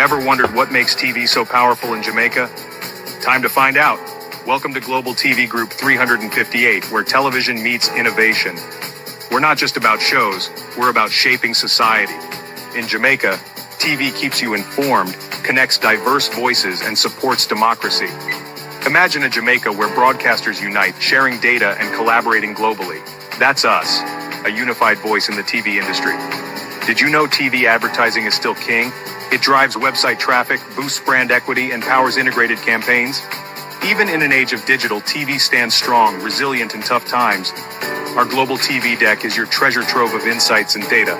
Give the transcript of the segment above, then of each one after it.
Ever wondered what makes TV so powerful in Jamaica? Time to find out. Welcome to Global TV Group 358, where television meets innovation. We're not just about shows, we're about shaping society. In Jamaica, TV keeps you informed, connects diverse voices, and supports democracy. Imagine a Jamaica where broadcasters unite, sharing data and collaborating globally. That's us, a unified voice in the TV industry. Did you know TV advertising is still king? It drives website traffic, boosts brand equity, and powers integrated campaigns. Even in an age of digital, TV stands strong, resilient in tough times. Our global TV deck is your treasure trove of insights and data.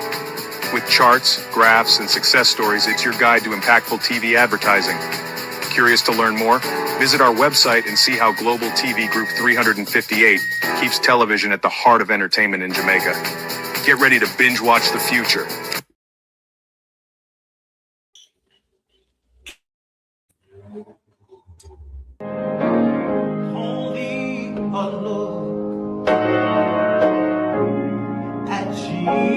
With charts, graphs, and success stories, it's your guide to impactful TV advertising. Curious to learn more? Visit our website and see how Global TV Group 358 keeps television at the heart of entertainment in Jamaica. Get ready to binge watch the future. Only a look at Jesus.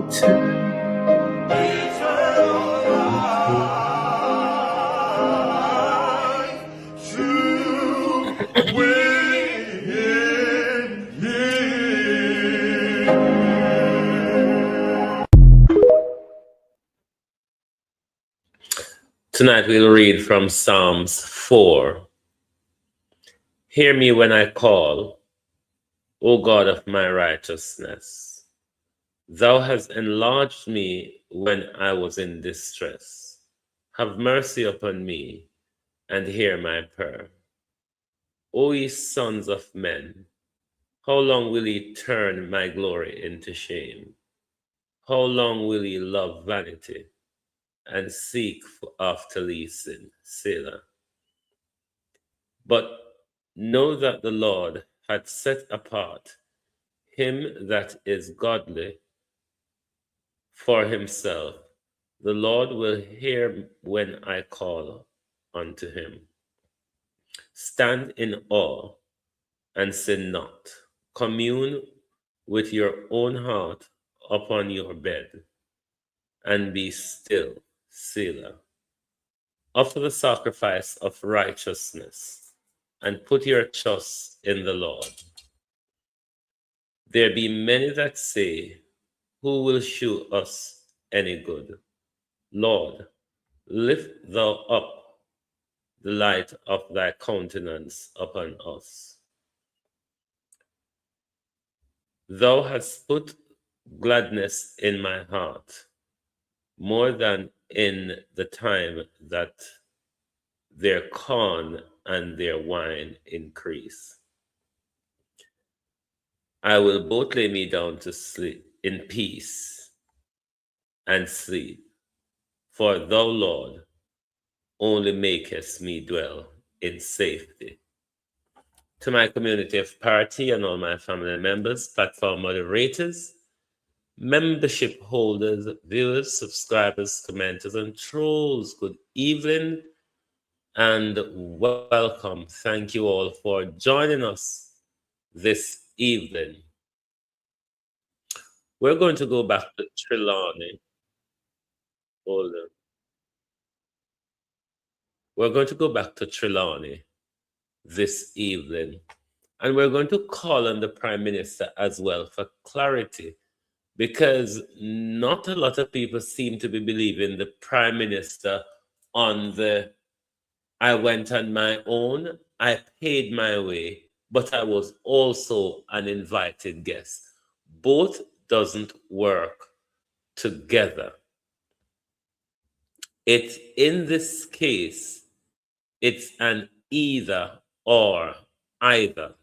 Tonight we'll read from Psalms 4. Hear me when I call, O God of my righteousness. Thou hast enlarged me when I was in distress. Have mercy upon me and hear my prayer. O ye sons of men, how long will ye turn my glory into shame? How long will ye love vanity and seek after leasing? Selah. But know that the Lord hath set apart him that is godly for himself. The Lord will hear when I call unto him. Stand in awe and sin not. Commune with your own heart upon your bed, and be still. Selah. Offer the sacrifice of righteousness, and put your trust in the Lord. There be many that say, who will shew us any good? Lord, lift thou up the light of thy countenance upon us. Thou hast put gladness in my heart, more than in the time that their corn and their wine increase. I will both lay me down to sleep in peace and sleep, for thou, Lord, only makest me dwell in safety. To my community of party and all my family members, platform moderators, membership holders, viewers, subscribers, commenters, and trolls, good evening and welcome. Thank you all for joining us this evening. We're going to go back to Trelawney. Hold on. We're going to go back to Trelawney this evening, and we're going to call on the Prime Minister as well for clarity, because not a lot of people seem to be believing the Prime Minister on the I went on my own, I paid my way, but I was also an invited guest. Both doesn't work together. In this case, it's an either or, either.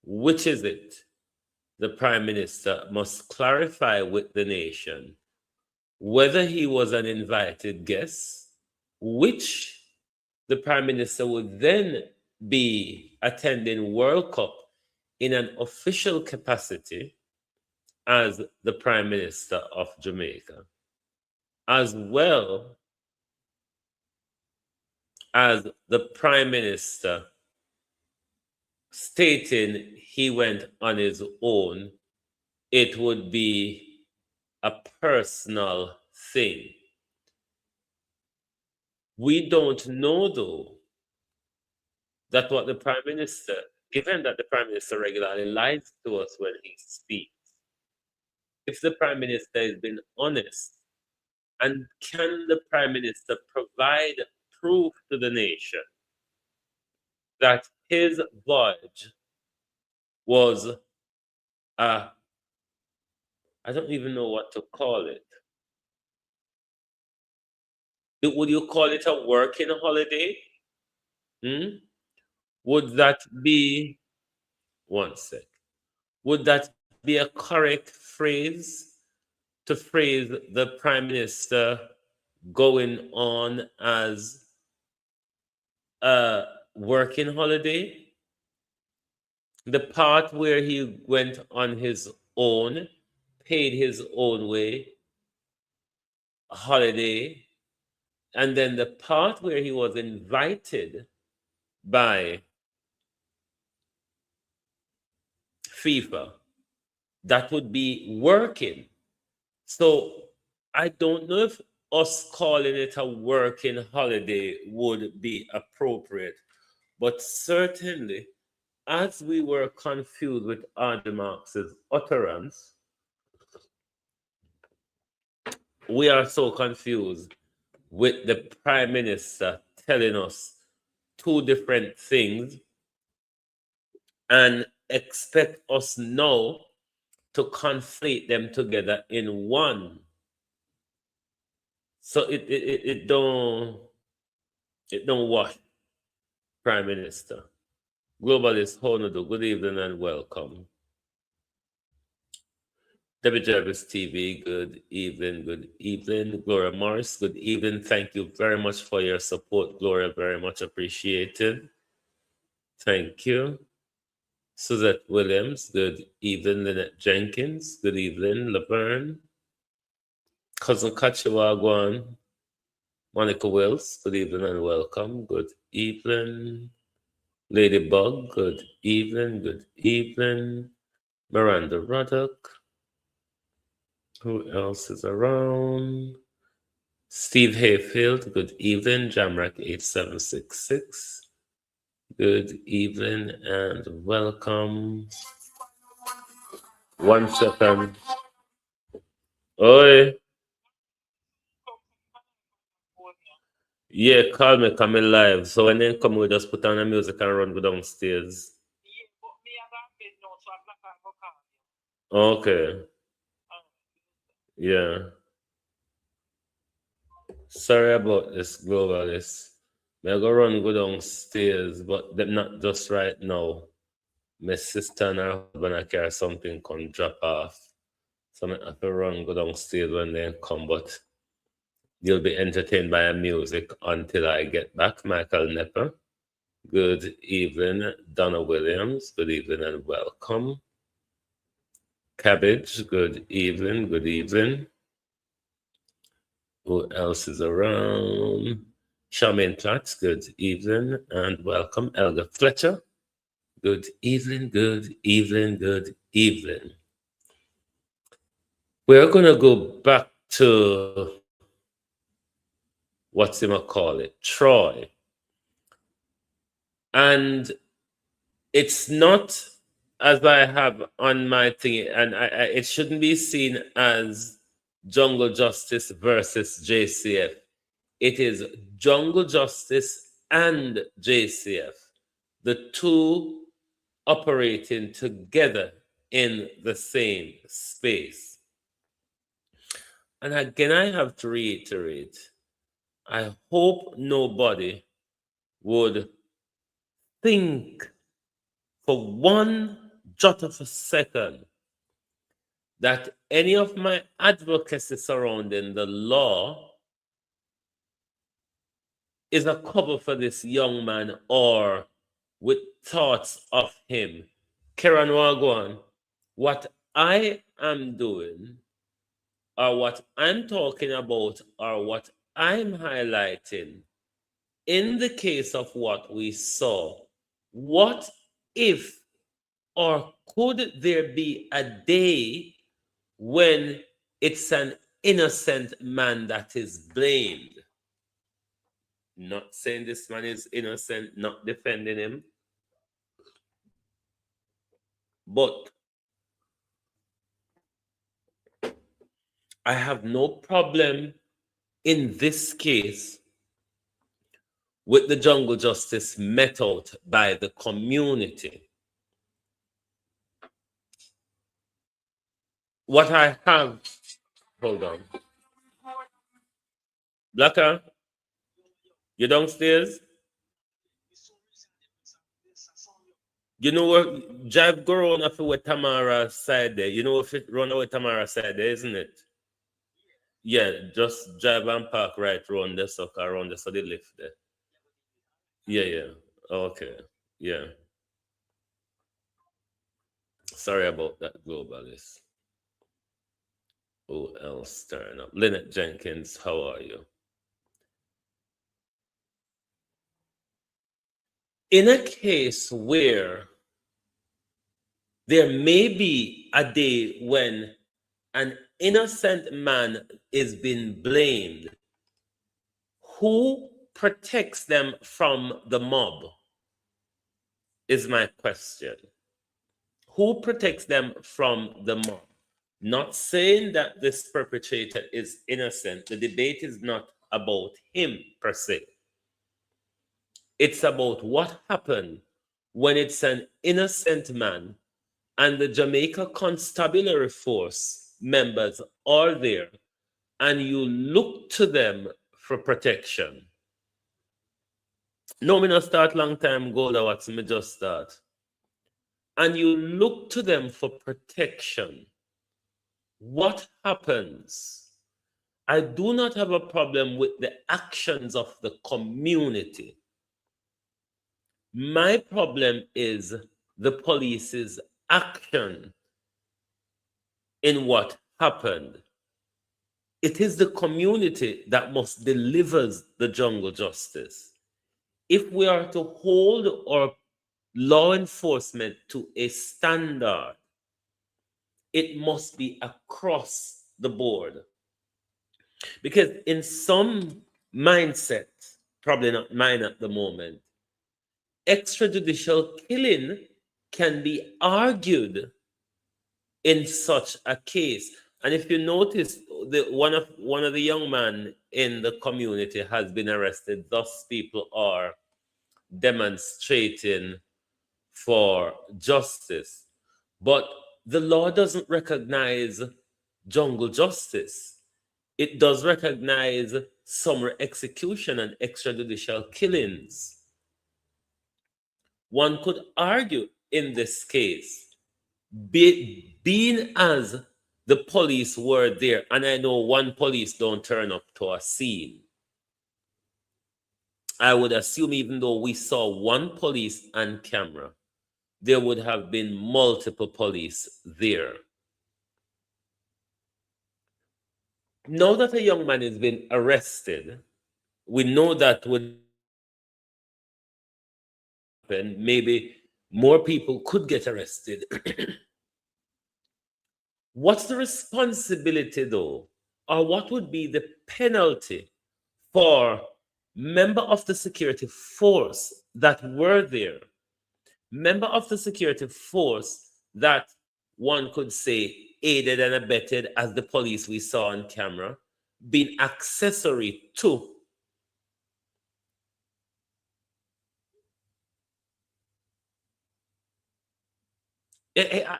Which is it? The Prime Minister must clarify with the nation whether he was an invited guest, which the Prime Minister would then be attending World Cup in an official capacity as the Prime Minister of Jamaica, as well as the Prime Minister stating he went on his own. It would be a personal thing. We don't know, though, that what the Prime Minister, given that the Prime Minister regularly lies to us when he speaks, if the Prime Minister has been honest, and can the Prime Minister provide proof to the nation that his voyage was I don't even know what to call it. Would you call it a working holiday? Would that be, one sec, would that be a correct phrase to phrase the Prime Minister going on as a working holiday? The part where he went on his own, paid his own way, holiday, and then the part where he was invited by FIFA, that would be working. So I don't know if us calling it a working holiday would be appropriate, but certainly, as we were confused with Ardy Marx's utterance, we are so confused with the Prime Minister telling us two different things and expect us now to conflate them together in one. So it don't wash, Prime Minister. Globalist, how do? Good evening and welcome. Debbie Jarvis TV, good evening, good evening. Gloria Morris, good evening. Thank you very much for your support, Gloria, very much appreciated. Thank you. Suzette Williams, good evening. Lynette Jenkins, good evening. Laverne, Cousin Kachiwagwan, Monica Wills, good evening and welcome. Good evening. Ladybug, good evening, good evening. Miranda Ruddock. Who else is around? Steve Hayfield, good evening. Jamrack 8766. Good evening and welcome. 1 second. Oi. Yeah, call me coming live. So when they come, we just put on the music and run go downstairs. Okay. Yeah. Sorry about this, globalist. May go run go downstairs, but them not just right now. My sister and her husband I carry something come drop off. So I have to run go downstairs when they come, but you'll be entertained by music until I get back. Michael Nepper. Good evening, Donna Williams. Good evening and welcome. Cabbage, good evening, good evening. Who else is around? Charmaine Platts, good evening and welcome. Elga Fletcher, good evening, good evening, good evening. We're going to go back to, what's him call it, Troy. And it's not, as I have on my thing, and it shouldn't be seen as Jungle Justice versus JCF. It is Jungle Justice and JCF, the two operating together in the same space. And again, I have to reiterate, I hope nobody would think for one jot of a second that any of my advocacy surrounding the law is a cover for this young man or with thoughts of him. Karen Wagwan, what I am doing or what I'm talking about or what I'm highlighting in the case of what we saw, what if or could there be a day when it's an innocent man that is blamed? Not saying this man is innocent, not defending him, but I have no problem in this case with the jungle justice met out by the community. What I have, hold on. Blacker, you downstairs? You know what? Drive go around up with Tamara side there. You know if it run away Tamara side there, isn't it? Yeah, just drive and park right around the sucker around the so they lift there. Yeah, yeah. Okay. Yeah. Sorry about that, globalist. Who else turn up? Lynette Jenkins, how are you? In a case where there may be a day when an innocent man is being blamed, who protects them from the mob? Is my question. Who protects them from the mob? Not saying that this perpetrator is innocent. The debate is not about him per se. It's about what happened when it's an innocent man and the Jamaica Constabulary Force members are there and you look to them for protection. No, me not start long time ago, that what me just start. And you look to them for protection. What happens? I do not have a problem with the actions of the community. My problem is the police's action in what happened. It is the community that must deliver the jungle justice. If we are to hold our law enforcement to a standard, it must be across the board. Because in some mindset, probably not mine at the moment, extrajudicial killing can be argued in such a case. And if you notice, one of the young men in the community has been arrested. Thus, people are demonstrating for justice. But the law doesn't recognize jungle justice. It does recognize summary execution and extrajudicial killings. One could argue in this case, being as the police were there, and I know one police don't turn up to a scene, I would assume even though we saw one police on camera, there would have been multiple police there. Now that a young man has been arrested, we know that would happen. Maybe more people could get arrested. What's the responsibility, though, or what would be the penalty for member of the security force that were there, member of the security force that one could say aided and abetted, as the police we saw on camera, being accessory to?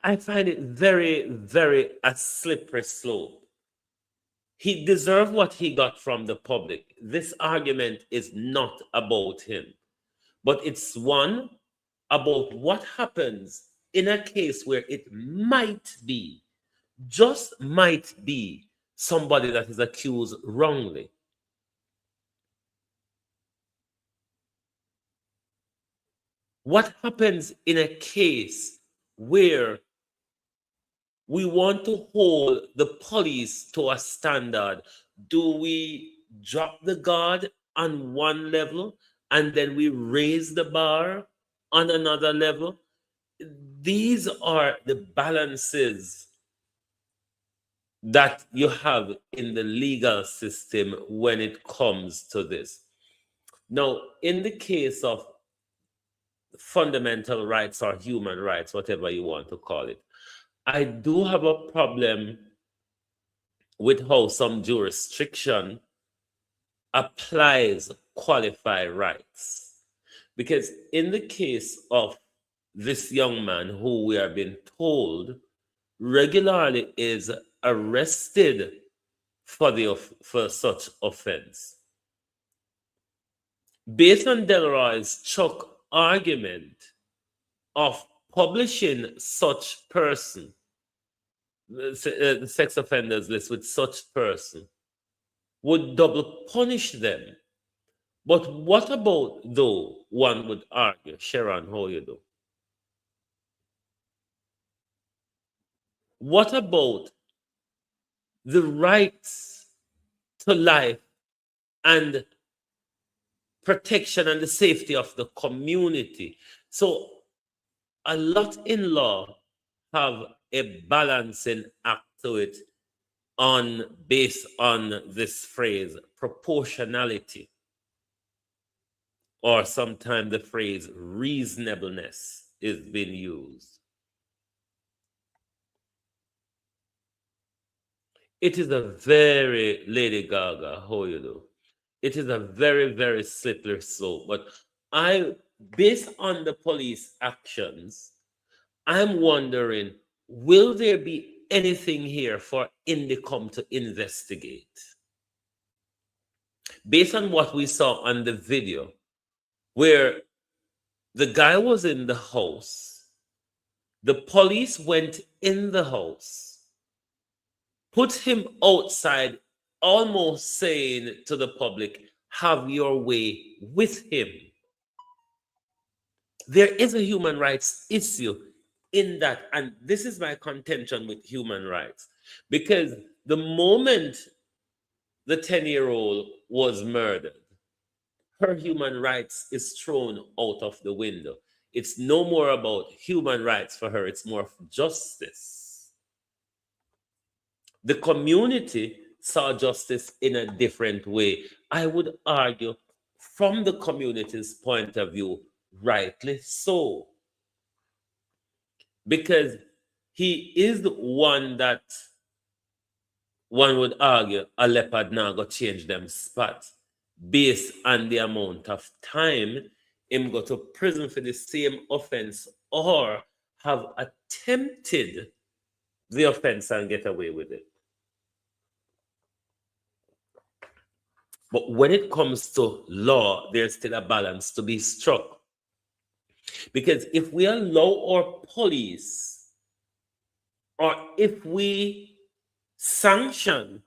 I find it very, very a slippery slope. He deserved what he got from the public. This argument is not about him, but it's one about what happens in a case where it might be, just might be, somebody that is accused wrongly. What happens in a case where we want to hold the police to a standard? Do we drop the guard on one level and then we raise the bar on another level? These are the balances that you have in the legal system when it comes to this. Now, in the case of fundamental rights or human rights, whatever you want to call it, I do have a problem with how some jurisdiction applies qualified rights. Because in the case of this young man who we are being told regularly is arrested for such offense, based on Delroy's Chuck argument of publishing such person, the sex offenders list with such person, would double punish them. But what about, though, one would argue, Sharon, how you do? What about the rights to life and protection and the safety of the community? So a lot in law have a balancing act to it based on this phrase, proportionality, or sometimes the phrase reasonableness is being used. It is a very, Lady Gaga, how you do? It is a very, very slippery slope. But based on the police actions, I'm wondering, will there be anything here for Indicom to investigate? Based on what we saw on the video, where the guy was in the house, the police went in the house, put him outside, almost saying to the public, have your way with him. There is a human rights issue in that. And this is my contention with human rights. Because the moment the 10-year-old was murdered, her human rights is thrown out of the window. It's no more about human rights for her, it's more of justice. The community saw justice in a different way. I would argue, from the community's point of view, rightly so. Because he is the one that one would argue a leopard now go change them spot based on the amount of time him go to prison for the same offense or have attempted the offense and get away with it. But when it comes to law, there's still a balance to be struck. Because if we allow our police, or if we sanction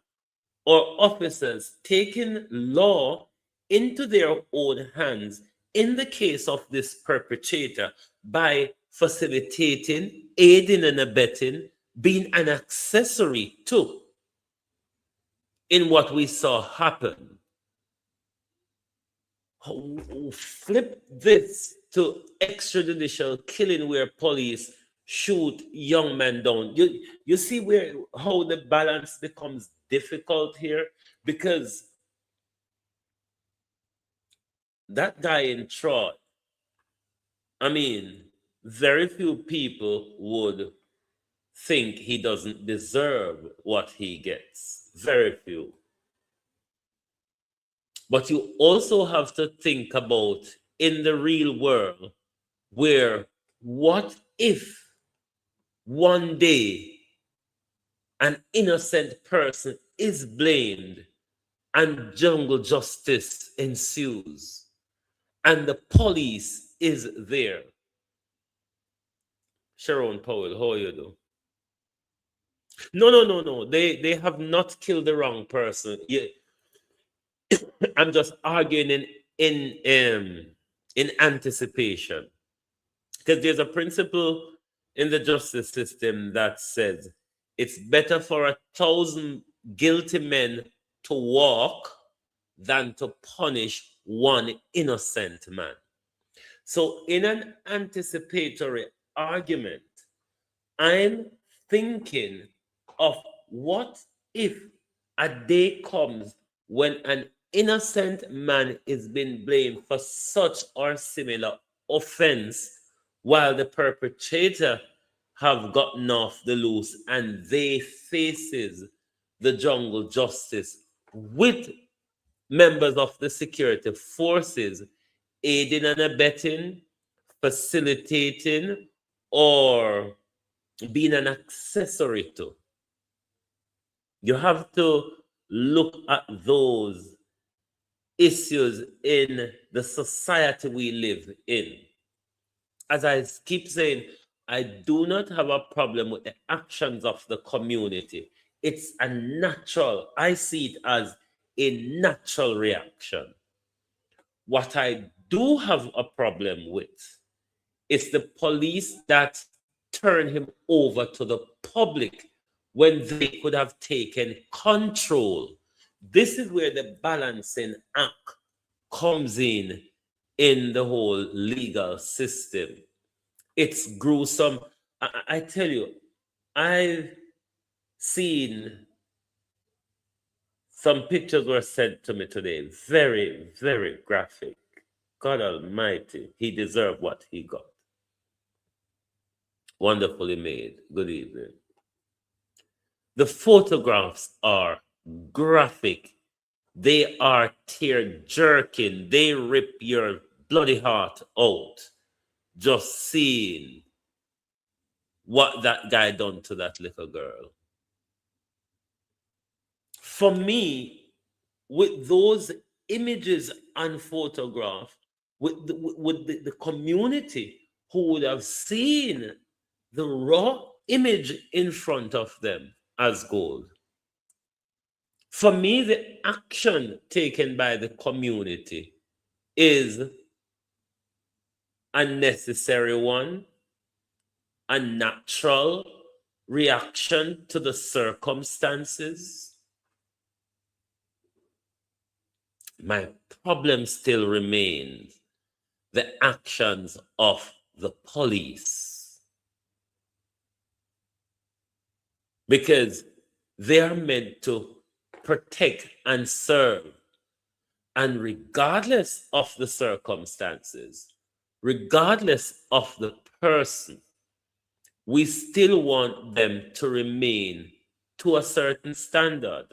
our officers taking law into their own hands, in the case of this perpetrator, by facilitating, aiding and abetting, being an accessory to, in what we saw happen, flip this to extrajudicial killing where police shoot young men down. You see how the balance becomes difficult here, because that guy in Troy, I mean, very few people would think he doesn't deserve what he gets. Very few. But you also have to think about, in the real world, where what if one day an innocent person is blamed and jungle justice ensues and the police is there? Sharon Powell, how you do? No. They have not killed the wrong person. Yeah. I'm just arguing in anticipation. Because there's a principle in the justice system that says it's better for 1,000 guilty men to walk than to punish one innocent man. So, in an anticipatory argument, I'm thinking of what if a day comes when an innocent man is being blamed for such or similar offense, while the perpetrator have gotten off the loose and they faces the jungle justice with members of the security forces aiding and abetting, facilitating, or being an accessory to. You have to look at those issues in the society we live in. As I keep saying, I do not have a problem with the actions of the community. It's a natural, I see it as a natural reaction. What I do have a problem with is the police that turn him over to the public when they could have taken control. This is where the balancing act comes in the whole legal system. It's gruesome. I tell you, I've seen Some pictures were sent to me today, very, very graphic. God Almighty, he deserved what he got. Wonderfully made. Good evening. The photographs are graphic. They are tear jerking. They rip your bloody heart out just seeing what that guy done to that little girl. For me, with those images and photographs, with the community who would have seen the raw image in front of them as gold. For me, the action taken by the community is a necessary one, a natural reaction to the circumstances. My problem still remains the actions of the police, because they are meant to protect and serve. And regardless of the circumstances, regardless of the person, we still want them to remain to a certain standard,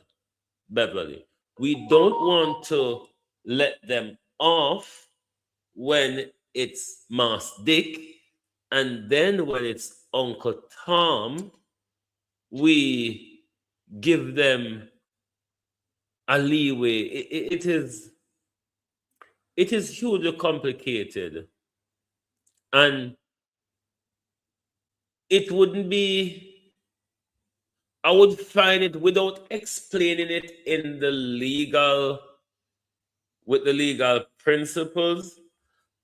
Beverly. We don't want to let them off when it's Mas Dick, and then when it's Uncle Tom, we give them a leeway. It is hugely complicated, and it wouldn't be, I would find it, without explaining it in the legal, with the legal principles,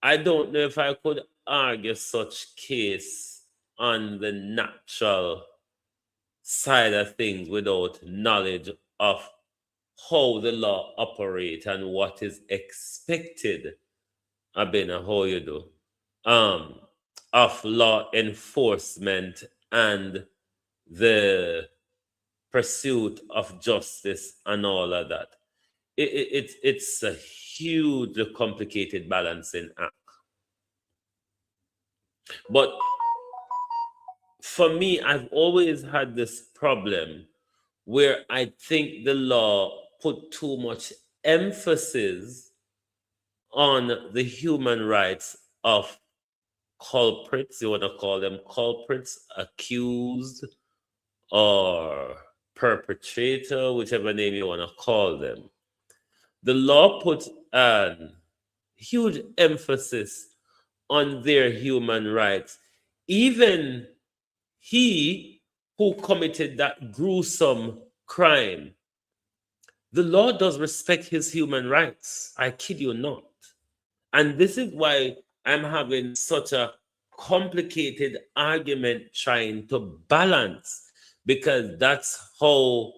I don't know if I could argue such case on the natural side of things without knowledge of how the law operates and what is expected. Abena, how you do? Of law enforcement and the pursuit of justice and all of that. It's a hugely complicated balancing act. But for me, I've always had this problem where I think the law put too much emphasis on the human rights of culprits, you want to call them culprits, accused, or perpetrator, whichever name you want to call them. The law put a huge emphasis on their human rights. Even he who committed that gruesome crime, the law does respect his human rights. I kid you not. And this is why I'm having such a complicated argument trying to balance, because that's how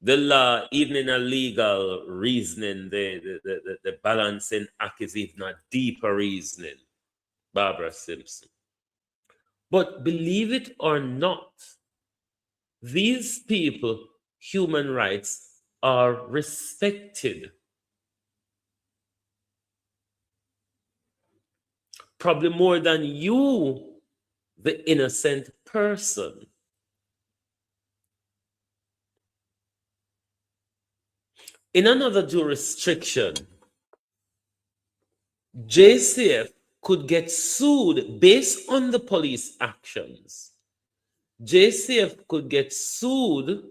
the law, even in a legal reasoning, the balancing act is even a deeper reasoning, Barbara Simpson. But believe it or not, these people, human rights are respected. Probably more than you, the innocent person. In another jurisdiction, JCF could get sued based on the police actions. JCF could get sued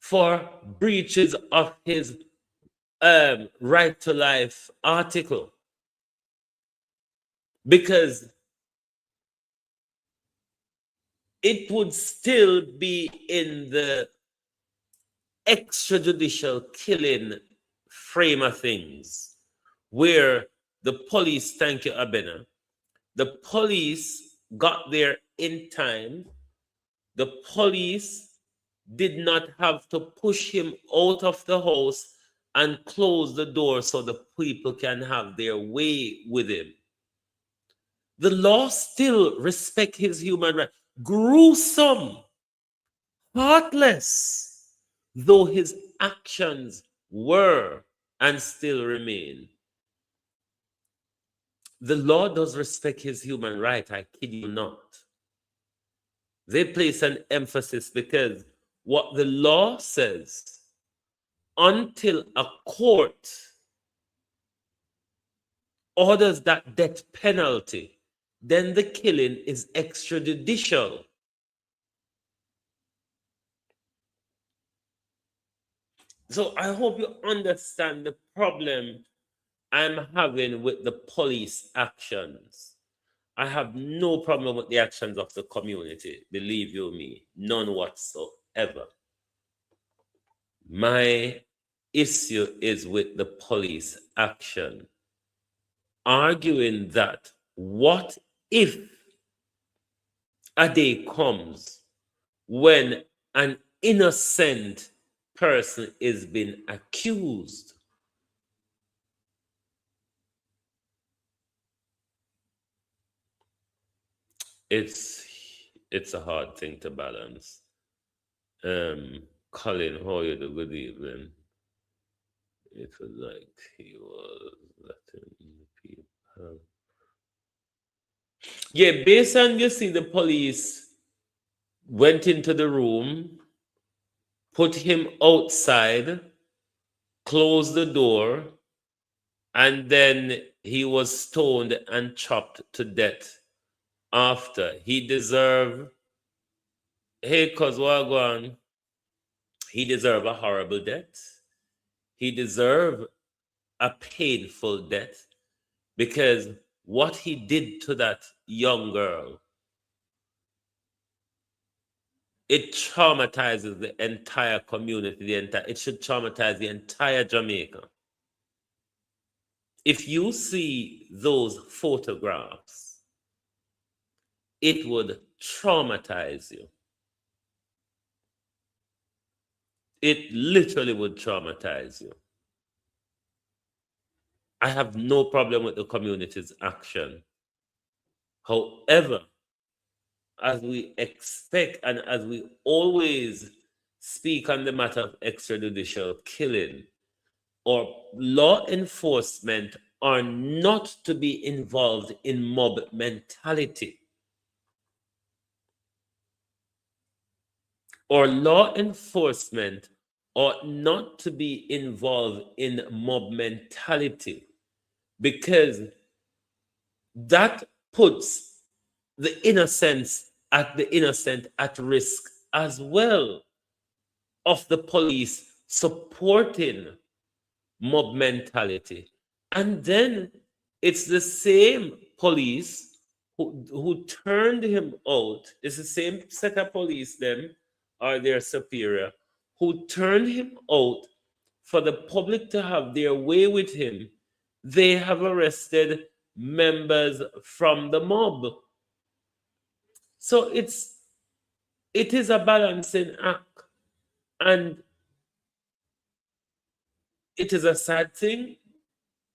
for breaches of his right to life article, because it would still be in the extrajudicial killing frame of things, where the police, thank you, Abena, the police got there in time. The police did not have to push him out of the house and close the door so the people can have their way with him. The law still respects his human rights. Gruesome, heartless, though his actions were and still remain. The law does respect his human right, I kid you not. They place an emphasis because what the law says, until a court orders that death penalty, then the killing is extrajudicial. So I hope you understand the problem I'm having with the police actions. I have no problem with the actions of the community, believe you me, none whatsoever. My issue is with the police action, arguing that what if a day comes when an innocent person is being accused? It's a hard thing to balance. Colin, how are you? Good evening. It was like he was letting people. Yeah, based on you see the police went into the room, put him outside, closed the door, and then he was stoned and chopped to death after. He deserved, hey, cuz wagwan, he deserved a horrible death. He deserved a painful death because what he did to that young girl, it traumatizes the entire community. It should traumatize the entire Jamaica. If you see those photographs, it would traumatize you. It literally would traumatize you. I have no problem with the community's action. However, as we expect and as we always speak on the matter of extrajudicial killing, or law enforcement are not to be involved in mob mentality. Or law enforcement ought not to be involved in mob mentality because that puts the innocent at risk as well of the police supporting mob mentality. And then it's the same police who turned him out. It's the same set of police, them or their superior, who turned him out for the public to have their way with him. They have arrested members from the mob. So it is a balancing act. And it is a sad thing,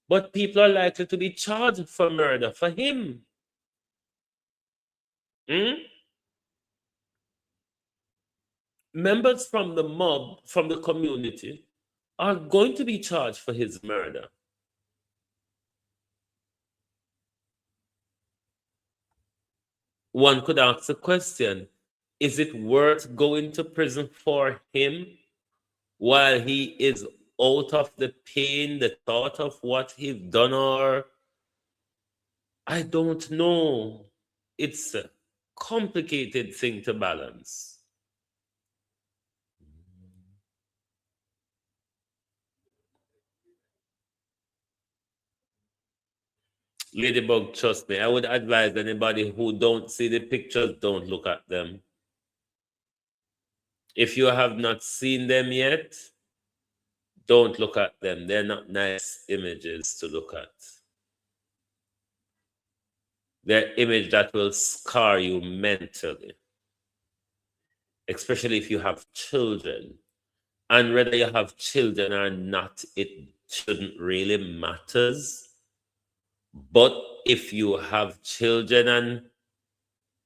but people are likely to be charged for murder for him. Members from the mob, from the community, are going to be charged for his murder. One could ask the question, is it worth going to prison for him while he is out of the pain, the thought of what he's done? Or I don't know. It's a complicated thing to balance. Ladybug, trust me, I would advise anybody who don't see the pictures, don't look at them. If you have not seen them yet, don't look at them. They're not nice images to look at. They're images that will scar you mentally, especially if you have children. And whether you have children or not, it shouldn't really matters. But if you have children and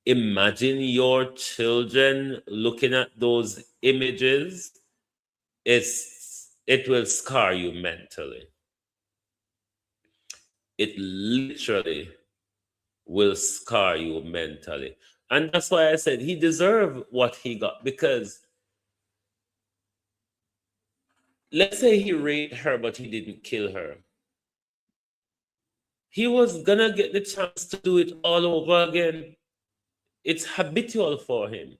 imagine your children looking at those images, it will scar you mentally. It literally will scar you mentally. And that's why I said he deserved what he got, because let's say he raped her, but he didn't kill her. He was gonna get the chance to do it all over again. It's habitual for him.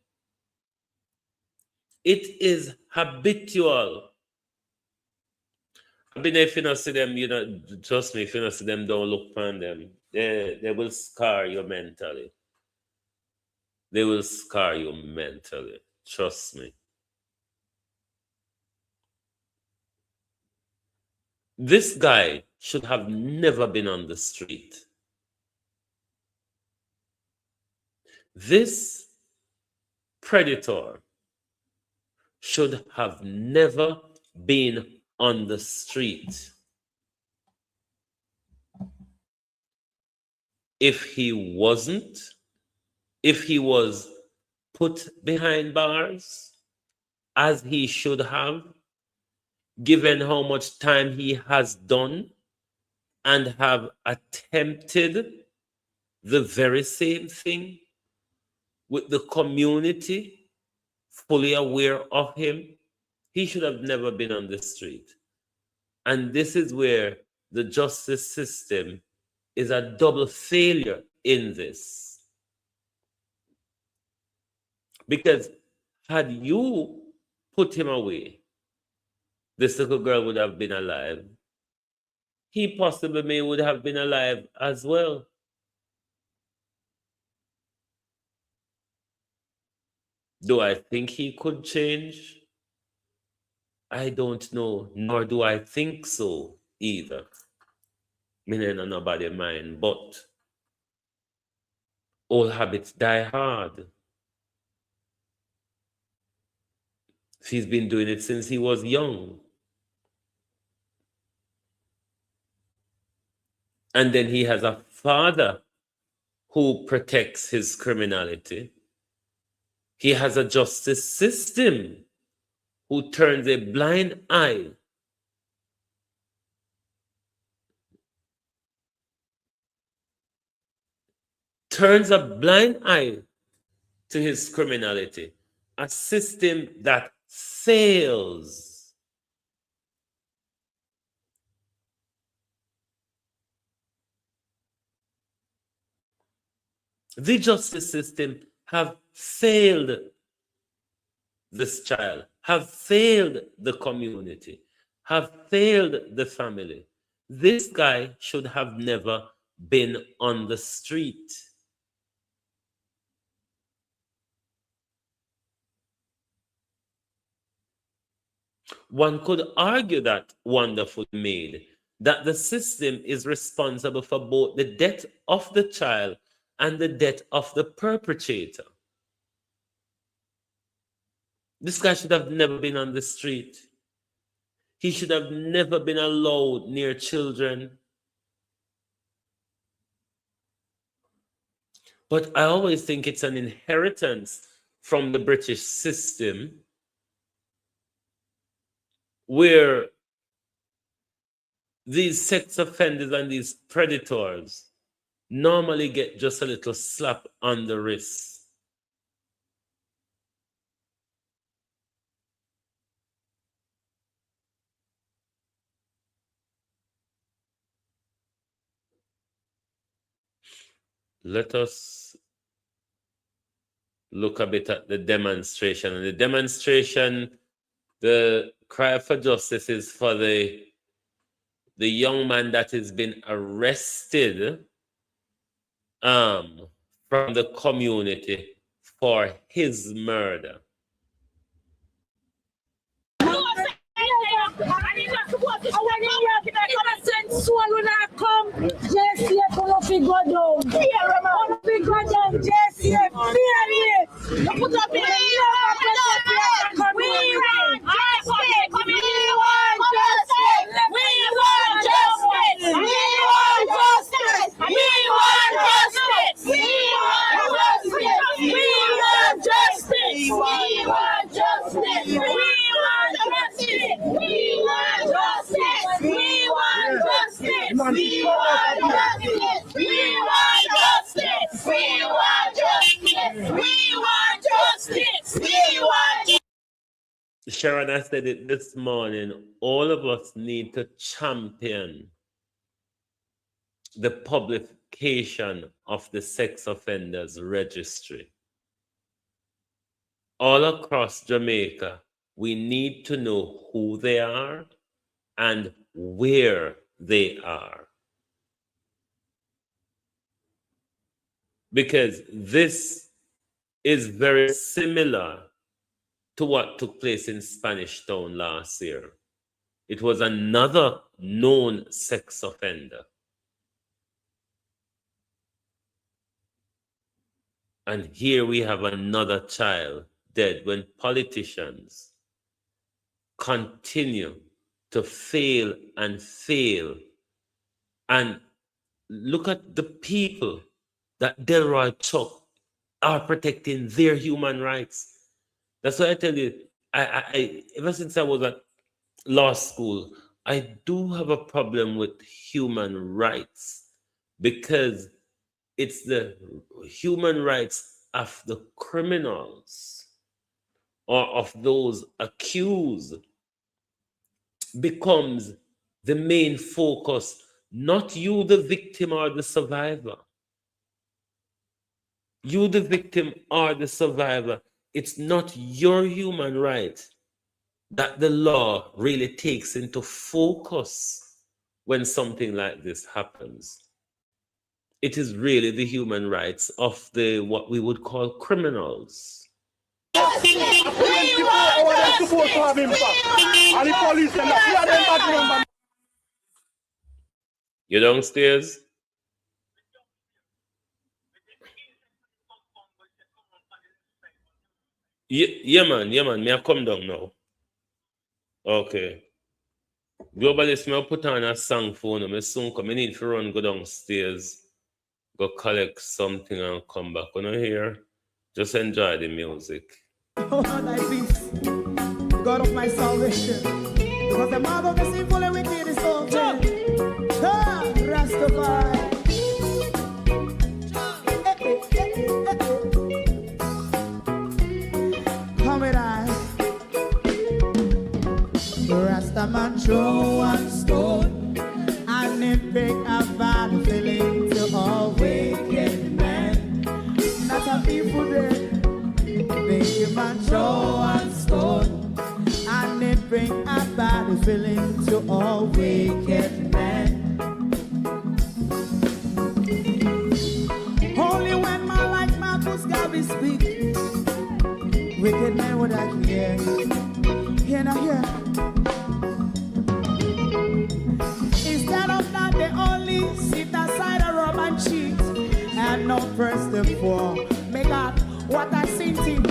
It is habitual. I mean, if you don't see them, trust me, if you don't see them, don't look upon them. They will scar you mentally. They will scar you mentally. Trust me. This guy should have never been on the street. This predator should have never been on the street. If he was put behind bars, as he should have, given how much time he has done and have attempted the very same thing, with the community fully aware of him, he should have never been on the street. And this is where the justice system is a double failure in this. Because had you put him away, this little girl would have been alive. He possibly would have been alive as well. Do I think he could change? I don't know, nor do I think so either. Meaning on nobody's mind, but old habits die hard. He's been doing it since he was young. And then he has a father who protects his criminality. He has a justice system who turns a blind eye to his criminality. A system that fails. The justice system have failed this child, have failed the community, have failed the family. This guy should have never been on the street. One could argue that wonderful maid, that the system is responsible for both the death of the child and the death of the perpetrator. This guy should have never been on the street. He should have never been allowed near children. But I always think it's an inheritance from the British system, where these sex offenders and these predators normally get just a little slap on the wrist. Let us look a bit at the demonstration. And the demonstration, the cry for justice is for the young man that has been arrested from the community for his murder. Sharon, I said it this morning. All of us need to champion the publication of the sex offenders registry. All across Jamaica, we need to know who they are and where they are. Because this is very similar to what took place in Spanish Town last year. It was another known sex offender. And here we have another child dead when politicians continue to fail and fail. And look at the people that Delroy took are protecting their human rights. That's why I tell you, I ever since I was at law school, I do have a problem with human rights because it's the human rights of the criminals or of those accused becomes the main focus, not you, the victim or the survivor. You, the victim or the survivor, it's not your human right that the law really takes into focus when something like this happens. It is really the human rights of the what we would call criminals. You downstairs? Yeah, man. Me I come down now. Okay. Globalist, me I put on a song phone. Me soon come. I need to run, go downstairs, go collect something and come back. You know here? Just enjoy the music. Oh, thy peace, God of my salvation. Because the mouth of the sinful and wicked is open. Rastafari. Come with I. Rastaman throw one stone and it break a bad feeling to all wicked men. That's a people there. Make him a throw and stone, and it bring a bad feeling to all wicked men. Only when man like Marcus Garvey speak, wicked men would I hear. Hear now hear. Instead of that, they only sit aside and rub and cheat, and not press the poor. Make up what I seen him.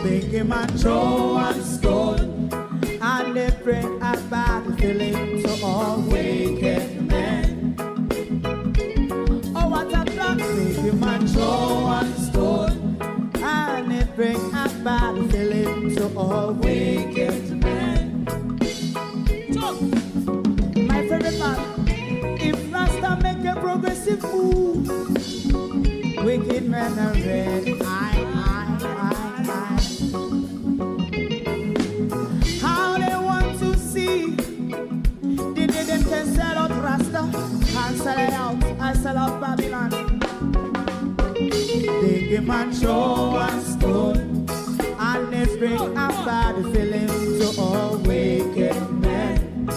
Make him a throw and stone, and they bring a bad feeling to all wicked men. Oh, what a plan! Make him a throw and stone, and they bring a bad feeling to all wicked men. My favorite part, if Rasta make a progressive move, wicked men are red. How they want to see the them can sell out Rasta and sell it out and sell out Babylon. They give man show and stone, and they bring a bad feeling to all wicked men.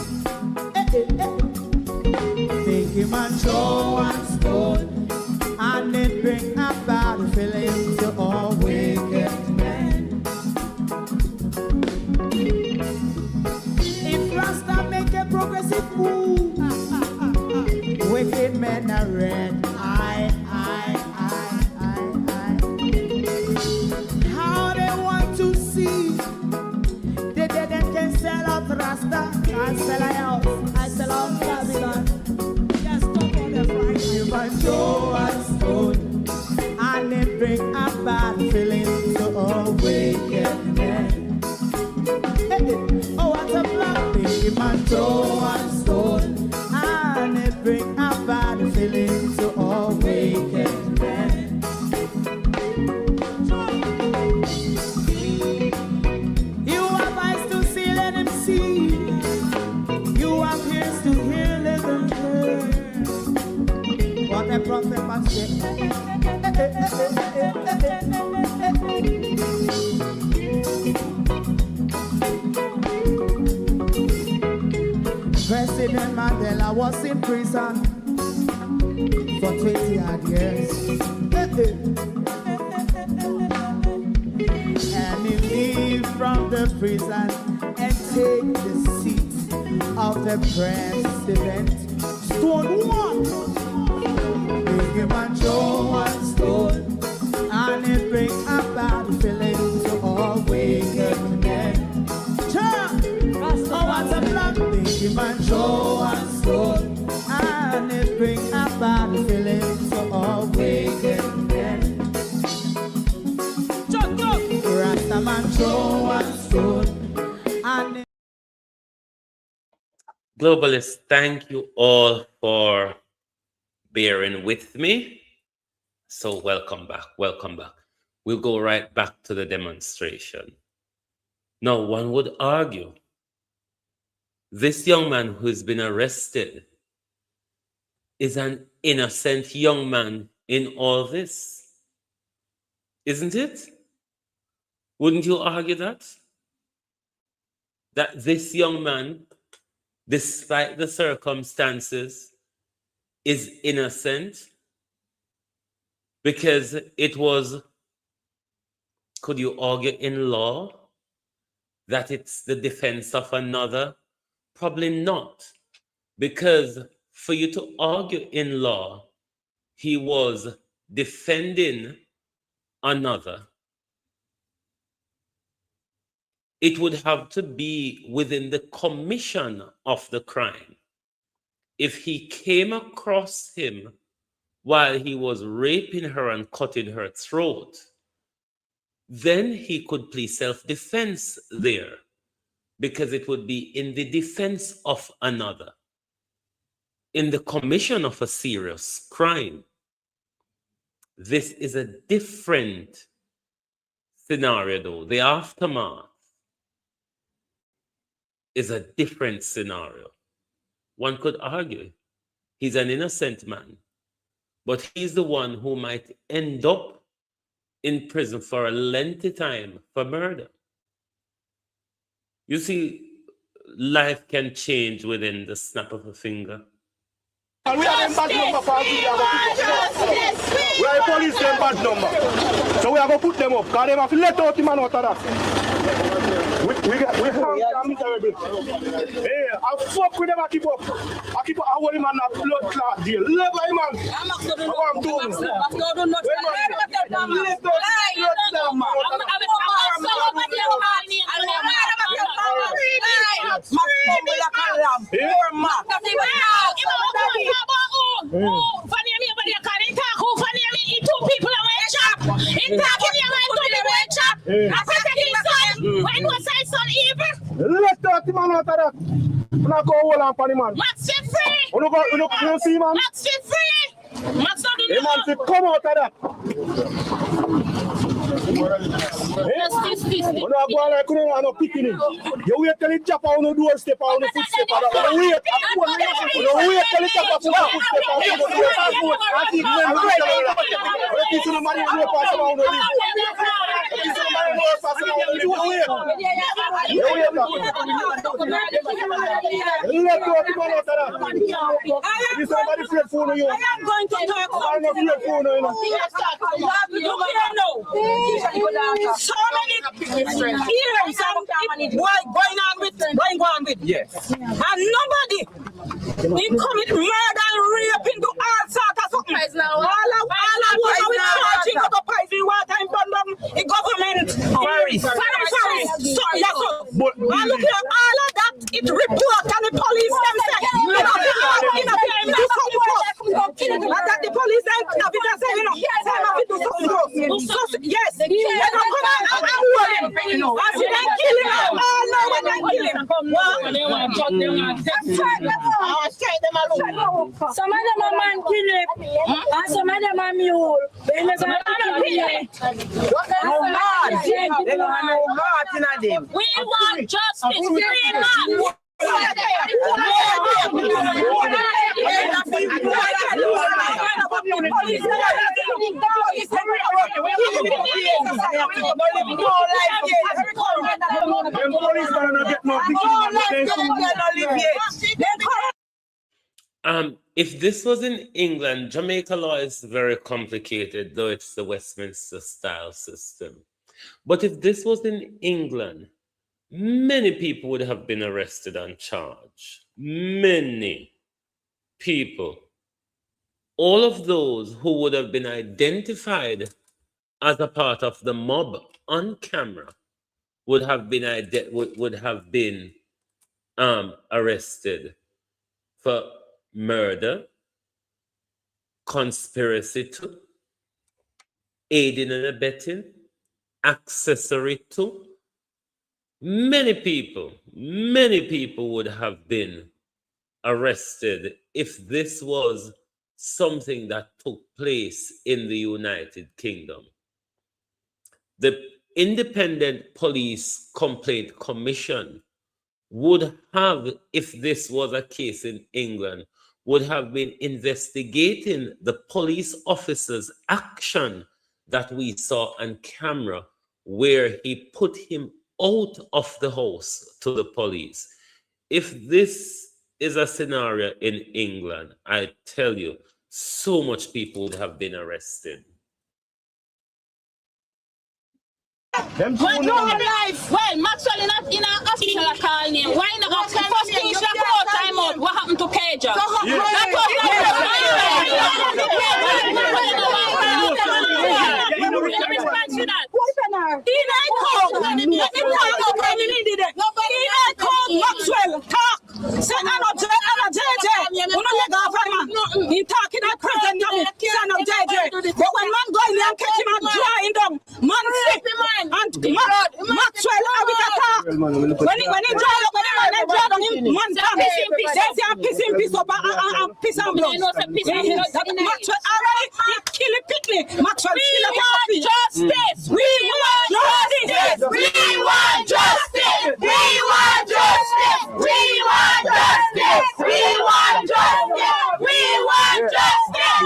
They give man show and stone, and it bring a bad feeling to all wicked men. If Rasta make a progressive move, wicked men are red. How they want to see the dead can sell out Rasta and sell out and sell out Babylon. Human show and stone, and it bring a bad feeling to all wicked men. Oh, what a black human show and stone, and it bring a bad feeling to all wicked men. was in prison for 20 odd years. And he leave from the prison and take the seat of the president. Stone one, big him and throw one stone, and it bring about feeling to all wicked men. Oh, what's a black, big him and throw one stone, and it bring about feeling to all wicked men. Rastaman throw one stone, and it Globalists, thank you all for bearing with me. So welcome back, welcome back. We'll go right back to the demonstration. Now, one would argue this young man who's been arrested is an innocent young man in all this, isn't it? Wouldn't you argue that? That this young man, despite the circumstances, is innocent because it was, could you argue in law that it's the defense of another? Probably not, because for you to argue in law, he was defending another. It would have to be within the commission of the crime. If he came across him while he was raping her and cutting her throat, then he could plead self-defense there, because it would be in the defense of another, in the commission of a serious crime. This is a different scenario, though. The aftermath is a different scenario. One could argue he's an innocent man, but he's the one who might end up in prison for a lengthy time for murder. You see, life can change within the snap of a finger. And we have them bad number for us. We have police them bad number. So we have to put them up, because they have to let out the man out of that. We have miserable. Hey, I fuck with them, I keep up. I hold him on a blood clot deal. Leave him, man. I'm doing. When was I son evil? Let out the man out of that. I'm not going to hold on for the man. Max is free. You see, man? Max is free. Max not do Hey, man, say, come out of that. This. You know, go like you don't want no picking him. You wait till he jump on the doorstep or on the footstep. You wait till he jump on the footstep or on the doorstep. I think men will wait. You see the man who will pass around the leaf. You see the man who will pass around the leaf. You wait. Let go of the man out of that. If somebody afraid for you, I am going to talk. I'm not afraid for you. So many years going on with. Yes. And nobody we commit murder and rape into all sorts of something. All of what we charging out of poison water in front of the government. Sorry. So yes, But I look at all of that. It report and the police them say. That the police them have it and say, you know, do something. So yes, they don't come out and worry. As you can kill him, all know when they kill him. Some of them are man killing, and some of them are mule. They never kill him. We want justice. Free man. If this was in England, Jamaica law is very complicated, though it's the Westminster style system. But if this was in England, many people would have been arrested and charged. Many people. All of those who would have been identified as a part of the mob on camera would have been arrested for murder, conspiracy to, aiding and abetting, accessory to. Many people would have been arrested if this was something that took place in the United Kingdom. The Independent Police Complaint Commission would have, if this was a case in England, would have been investigating the police officer's action that we saw on camera, where he put him out of the house to the police. If this is a scenario in England, I tell you, so much people would have been arrested. Well, no life. Well, Maxwell in a hospital I call name. Why not? The first thing you should have time out. What happened to Keja? Maxwell talk. Say I'm a JJ. He talking at present now. Son of JJ. But when man go in and catch him and drawing down, man sick. And Maxwell, when he draw down him, man down. They say I'm pissing piss up and piss and blood. Maxwell already kill a picnic. Maxwell kill a coffee. Justice. We want justice. We want justice. We want justice. We want justice. We want justice. We want justice.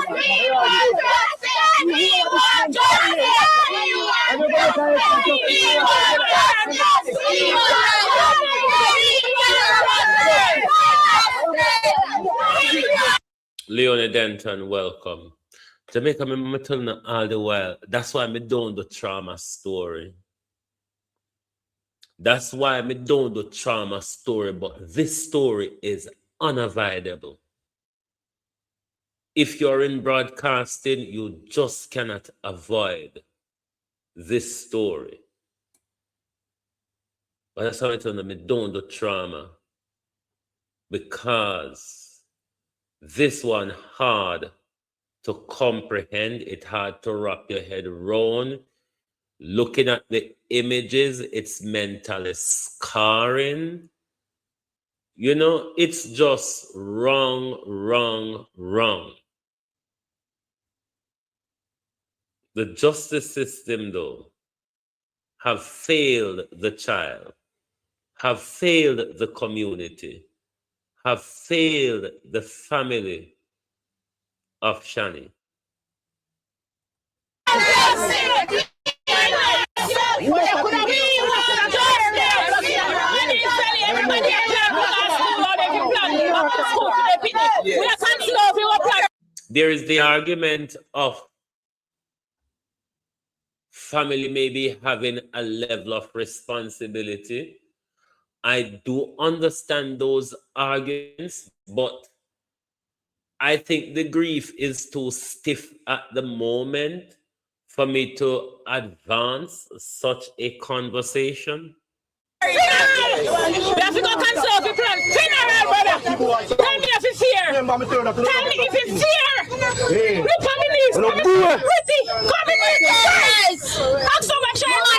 We want justice. We want justice. Leonie Denton, welcome. Jamaica, I'm telling you all the while, that's why I'm doing the trauma story. That's why I'm doing the trauma story, but this story is unavoidable. If you're in broadcasting, you just cannot avoid this story. But that's how I tell them, I'm doing the trauma, because this one hard to comprehend, it's hard to wrap your head around. Looking at the images, it's mentally scarring. You know, it's just wrong, wrong, wrong. The justice system, though, have failed the child, have failed the community, have failed the family of Shani. There is the argument of family maybe having a level of responsibility. I do understand those arguments, but I think the grief is too stiff at the moment for me to advance such a conversation. We have to go cancel the plan. Funeral, brother. Tell me if it's here. Tell me if it's here. Look at me, please. Come in, guys. I'm so much sure.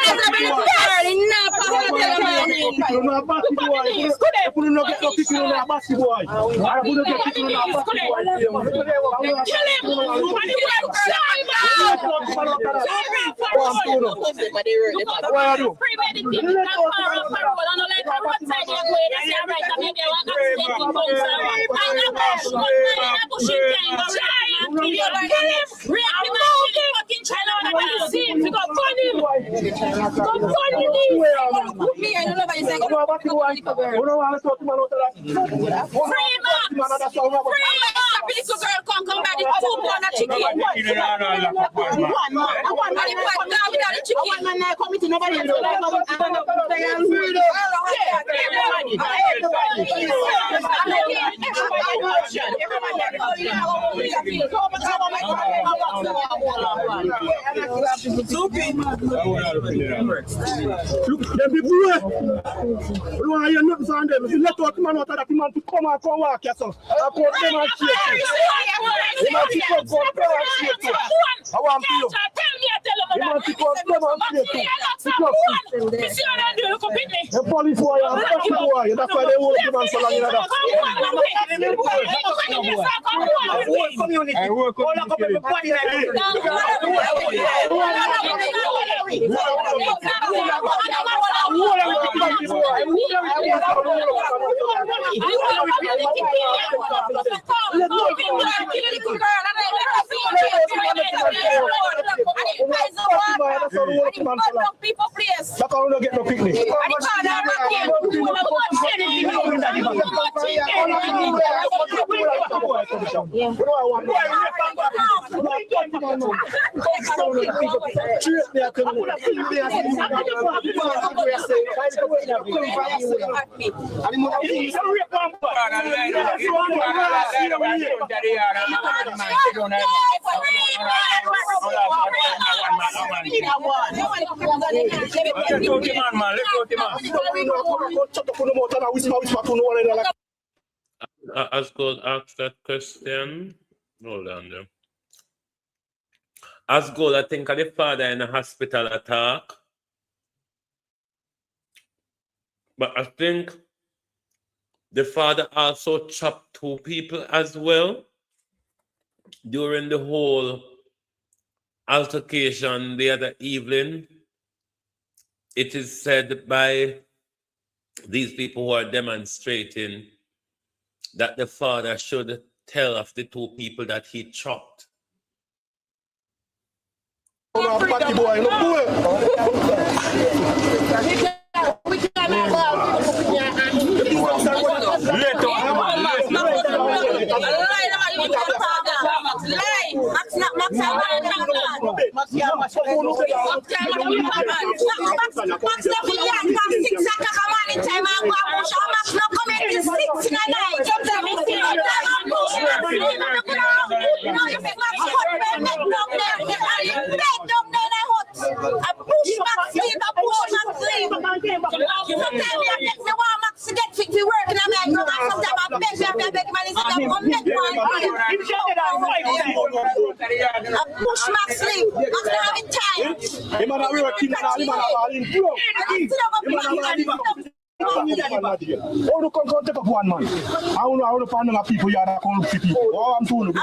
little girl come by the 2 pound of chicken. And the boy down without the chicken. Look, them people here. We don't hear nothing from them. If you let out the man out of that man to come and come walk here, so I put them and shake it. They want to come and shake it. I want to you. They want to come and shake it. The police wire, that's why they hold him and so long in that. I work on people please. That's how we don't get no picnic. As God asked that question, hold on there. As God, I think of the father in the hospital attack. But I think the father also chopped 2 people as well during the whole altercation the other evening. It is said by these people who are demonstrating that the father should tell of the 2 people that he chopped. Oh, come take up one man. I want to find people here that come look for people. Oh, I'm doing it.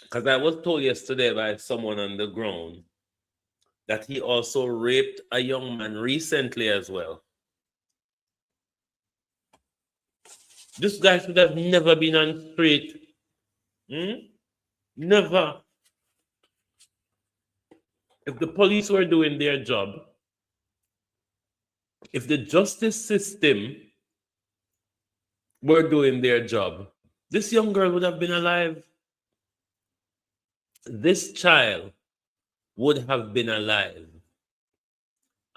Because I was told yesterday by someone on the ground that he also raped a young man recently as well. This guy should have never been on street. Never. If the police were doing their job, if the justice system were doing their job, this young girl would have been alive. This child would have been alive.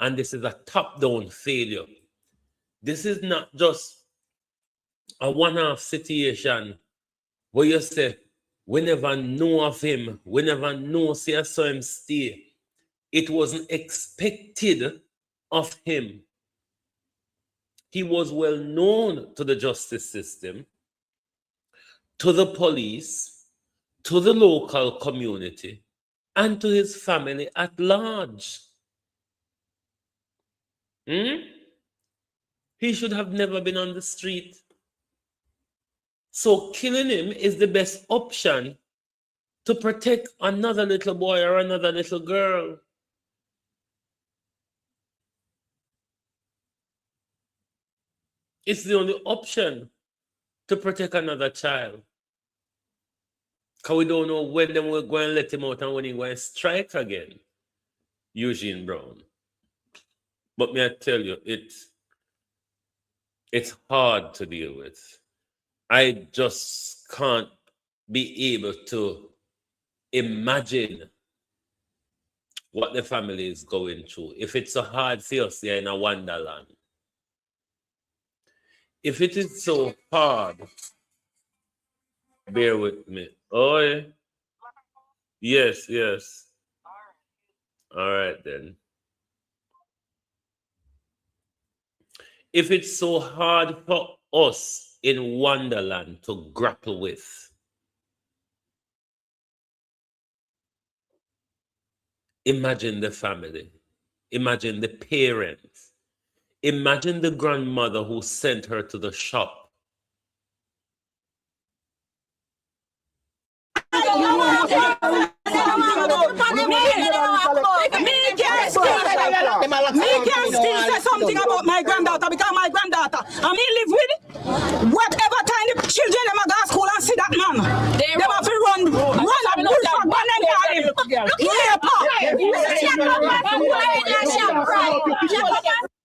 And this is a top-down failure. This is not just a one-off situation where you say, we never know of him, we never know, see I saw him stay. It wasn't expected of him. He was well known to the justice system, to the police, to the local community. and to his family at large. He should have never been on the street. So killing him is the best option to protect another little boy or another little girl. It's the only option to protect another child. Because we don't know when them will go and let him out and when he going to strike again. Eugene Brown. But may I tell you, it's hard to deal with. I just can't be able to imagine what the family is going through. If it's so hard for us here in a wonderland. If it is so hard, bear with me. Oh, yeah. Yes, yes. All right, then. If it's so hard for us in Wonderland to grapple with, imagine the family. Imagine the parents. Imagine the grandmother who sent her to the shop. Me can still say something about my granddaughter because my granddaughter and me live with whatever time the children them go to school and see that man. They have to run a bullshot ban and carry him.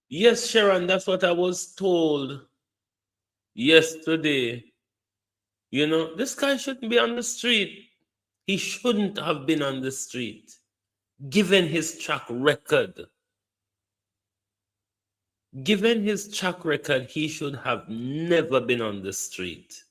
Yes, Sharon, that's what I was told yesterday. You know, this guy shouldn't be on the street. He shouldn't have been on the street, given his track record. Given his track record, he should have never been on the street.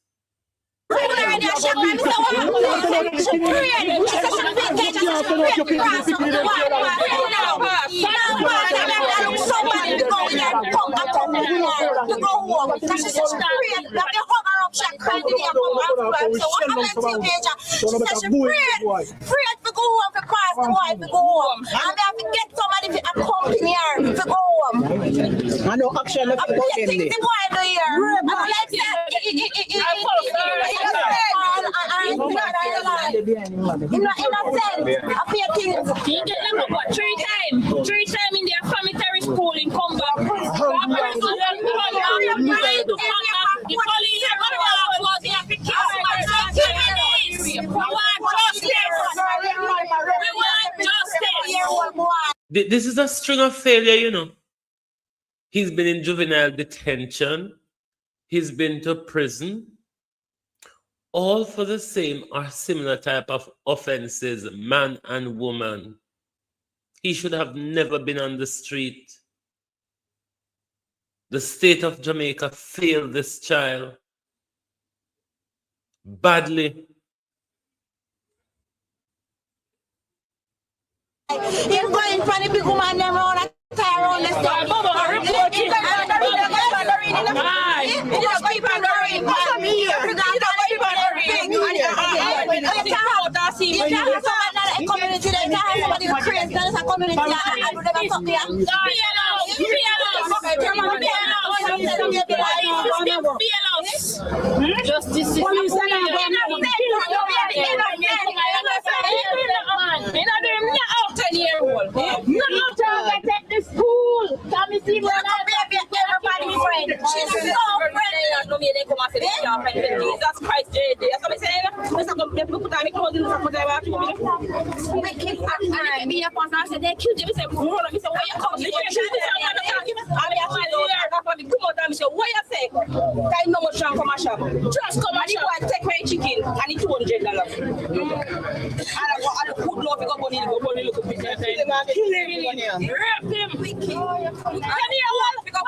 I know action of the Three times in their family school in Combat. This is a string of failure, you know. He's been in juvenile detention. He's been to prison. All for the same or similar type of offenses, man and woman. He should have never been on the street. The state of Jamaica failed this child badly. He's going for the big woman them around and tie around the stuff. Justice is the school. Come and see everybody friend. She's so Jesus Christ, that's what I'm saying. Let's not get put on the clothes in the they killed you. Say, where you come? Why you say? I know much from my shop. Just come and take my chicken and it's $200. I could not pick up on it. Kill him. Rape him. Can you want pick up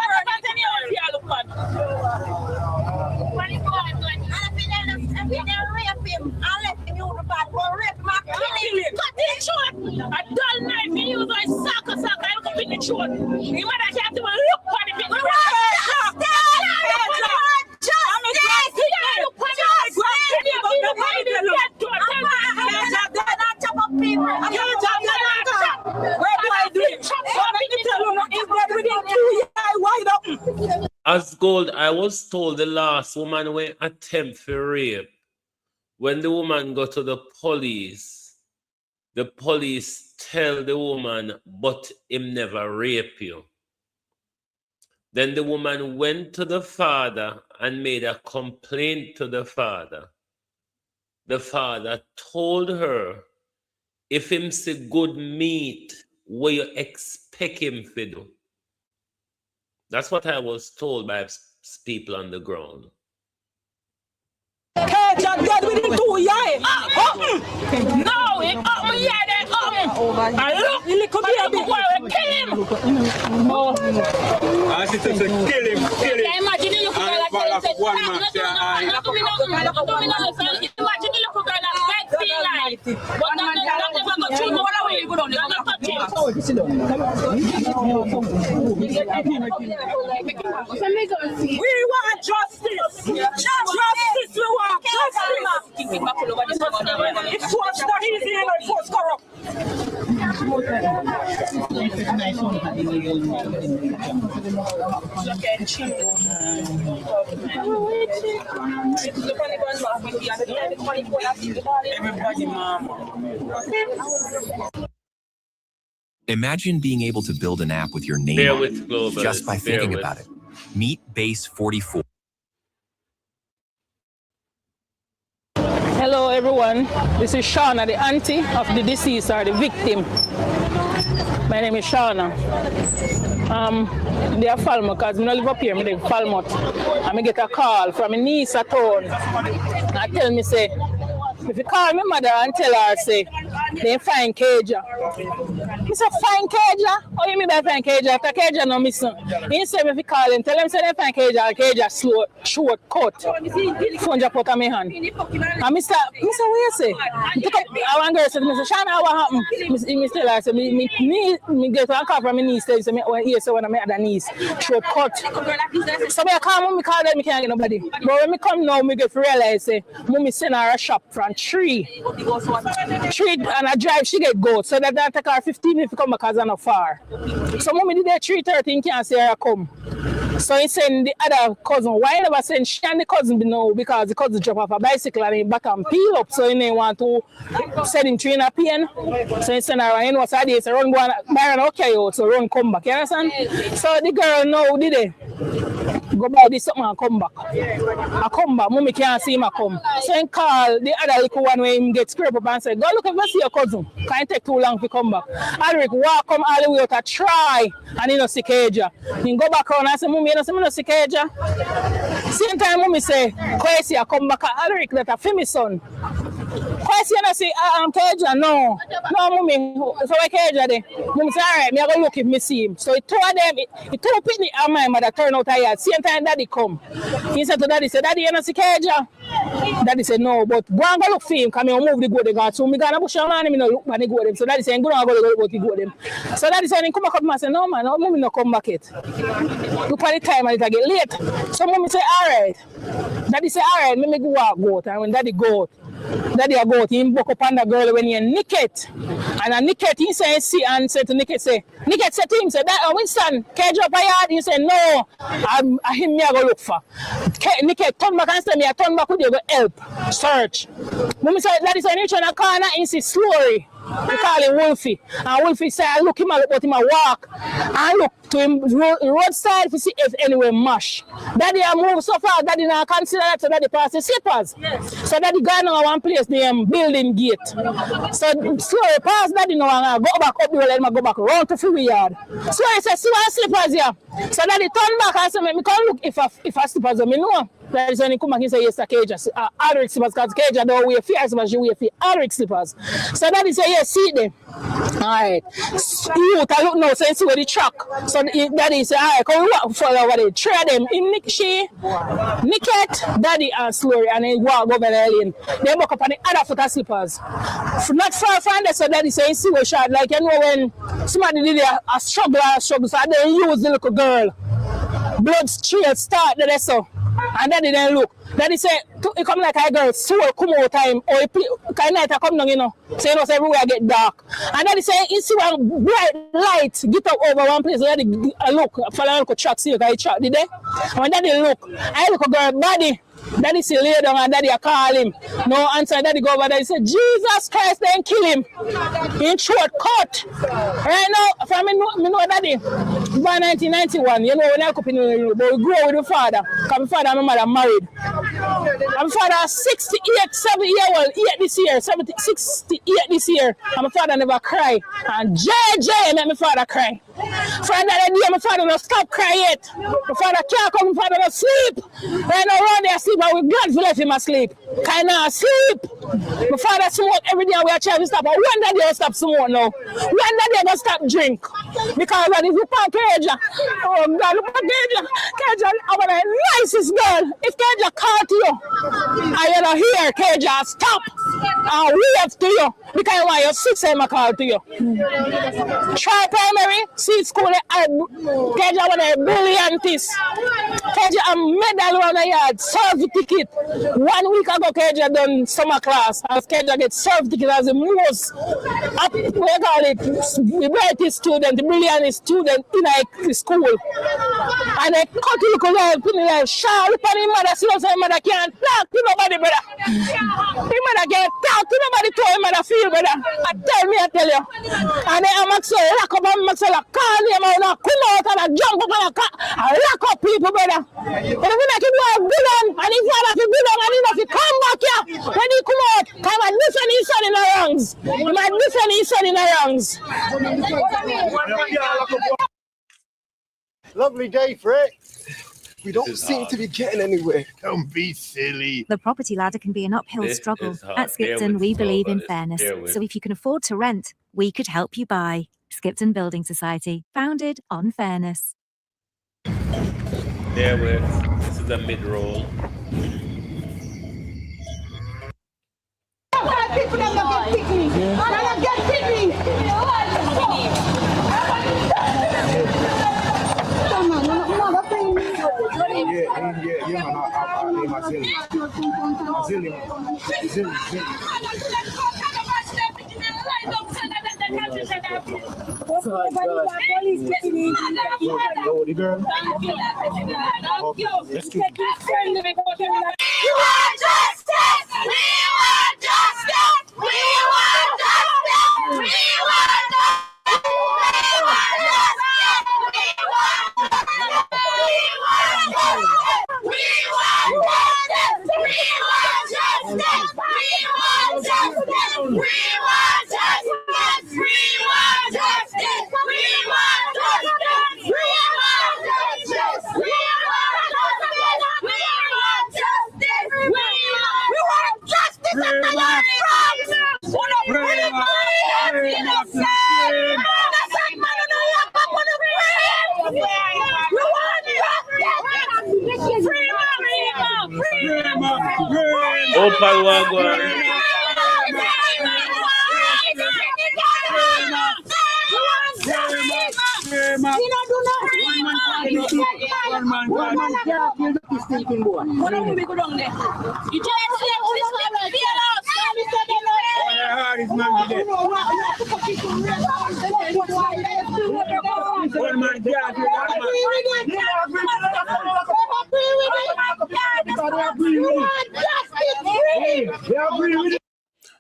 a dull knife, he use my sock, I look up in the throat. You might have to look for the people. As gold, I was told the last woman went attempt for rape. When the woman got to the police tell the woman, but him never rape you. Then the woman went to the father and made a complaint to the father. The father told her, if him say good meat, what you expect him to do? That's what I was told by people on the ground. Cage are dead within 2 years. No, it up my year then I look, the little baby boy will kill him. I said to kill him. Imagine the little girl that said, imagine the little girl that bed feel like. But not never go through no other way you go down. Not touch him. We want justice. Justice we want. Justice. It was not easy and it was corrupt. Imagine being able to build an app with your name Bear on with it Global. just by thinking about it. Meet Base 44. Hello everyone, this is Shana, the auntie of the deceased or the victim. My name is Shana. They are Falmouth because I don't live up here, I live Falmouth. And I get a call from my niece at home. And tell me, say, if you call my mother and tell her, say, they find Cager. I said, find Cager? Oh, you mean by find Cager? After Cager, no missing. He said, if you call him, tell him, say, they find Cager. Cager slow, short, cut. Phone just put on my hand. And Mr. What you say? I want girl said, Mr. Shana, what happened? Mr. Tell her, say, me get one call from my niece, say, when I'm at the niece, short, cut. So I call them, I can't get nobody. But when I come now, I get to realize, say, mommy send her a shop from 3 and I drive, she get goat. So that take her 15 minutes to come because I'm not far. So mommy did that 3:30 can't see her come. So he send the other cousin. Why I never send Shani the cousin know because the cousin drop off a bicycle and he back and peel up. So he didn't want to send him 3 in a pain. So he send her in what's that day. So run go and Byron okay out. So run come back. You understand? So the girl know did they go buy this something and come back. I come back. Mommy can't see him come. So he call the other little one where him get scraped up and say, go look if you see your cousin. Can't take too long to come back. Alric walk come all the way out to try and he no see Cager. He go back around and say, mommy, you know, me no see Cager. Same time mommy say, Kwesi I come back at Alric that a for me son. Kwesi you know see Cager? No, mommy. So why Cager there? Mommy say, alright, me I go look if me see him. So he told them, he told Pitney and my mother turn out tired. Same time daddy come. He said to daddy, say, daddy, you know see Cager? Daddy said, no, but go and go look for him because I move the go they got. So me gonna push on and me no look when they go them. So daddy said, go and go look go them. So daddy said, come back up and say, no man, no, mommy no come back yet. Look at the time and it get late. So mommy say, alright. Daddy say, alright, me go out. And when daddy go out, daddy a go out, he buck up on the girl when he naked. And a naked, he say, see, and said to naked, say, naked said to him, say, that Winston, Cage up a yard. He said, no, I him me I go look for. Naked turn back and say, me I turn back with you go help, search. Mommy said, daddy said, reach on a corner, he see slurry. We call him Wolfie. And Wolfie say, I look him, I look, but him a walk. I look to him roadside to see if anywhere mush. Daddy I move so far, daddy now consider that, so daddy pass the slippers. Yes. So daddy gone to one place named Building Gate. So slowly pass daddy now and go back up the road and go back round to the yard. So I said, see what slippers here. So daddy turn back and say, me come look if I slippers me know. That is when he come back and say, yes, a Cager. Alric slippers, because Cager don't wear fear slippers, you wear fear Alric slippers. So daddy say, yes, see them. Alright. You I look now, so you see where the track. So daddy say, alright, come walk follow over there. Try them. Him she, Nicket, daddy and Slurry, and then walk over the lane. They walk up on the other foot of slippers. Not far from there, so daddy say, you see what shot. Like, you know, when somebody did a struggle, so they use the little girl. Blood trail start there, so. And daddy then look. Daddy say, it come like a girl soul come out time, or kind night I come down, you know. So you know, so everywhere get dark. And daddy say, you see one bright light get up over one place. Daddy look, follow look track, see you guys track, did they? And when daddy look, I look a girl body. Daddy see lay down and daddy I call him. No answer, daddy go over there. He said, Jesus Christ, then kill him. In short cut. Right now, from me know daddy. By 1991, you know, when I come in the but we grow with my father. Because my father and my mother married. And my father 68, 7 years old, 8 this year, 68 this year. And my father never cry. And JJ made my father cry. From that day, my father not stop crying yet. My father can't come, my father not sleep. Right now, around there sleep, and we're glad to let him asleep. Kind of sleep. My father smoke every day, we are trying to stop. But when that day will stop smoke now? When that day will stop drink? Because when if you pack Keja, oh God, look at Keja. Keja, I'm the nicest girl. If Keja call to you, and you don't hear Keja, stop and wave to you. Because you want your 6 time I call to you. Try primary, see school, Keja one of the brilliantest. Keja a medal on the yard, serve ticket. 1 week ago, Keja done summer class. As Keja get serve ticket as the most up, we call it, the brightest student, the brilliantest student in a school. And they cut you like, shout upon his mother, see his mother can't talk to nobody, brother. His mother can't talk to nobody, to his mother feel, brother. I tell you. And then Maxwell lock up and Maxwell call him and come out and jump up and lock up people, brother. And if you make him do a good one, and if you have to good one, and if you come back here, when you come out, come and defend his son in the ranks. You might defend his son in the ranks. Lovely day for it. We don't seem to be getting anywhere. Don't be silly. The property ladder can be an uphill struggle. At Skipton, we believe in fairness. So if you can afford to rent, we could help you buy. Skipton Building Society, founded on fairness. There this is a mid-roll. Opal Wagwan.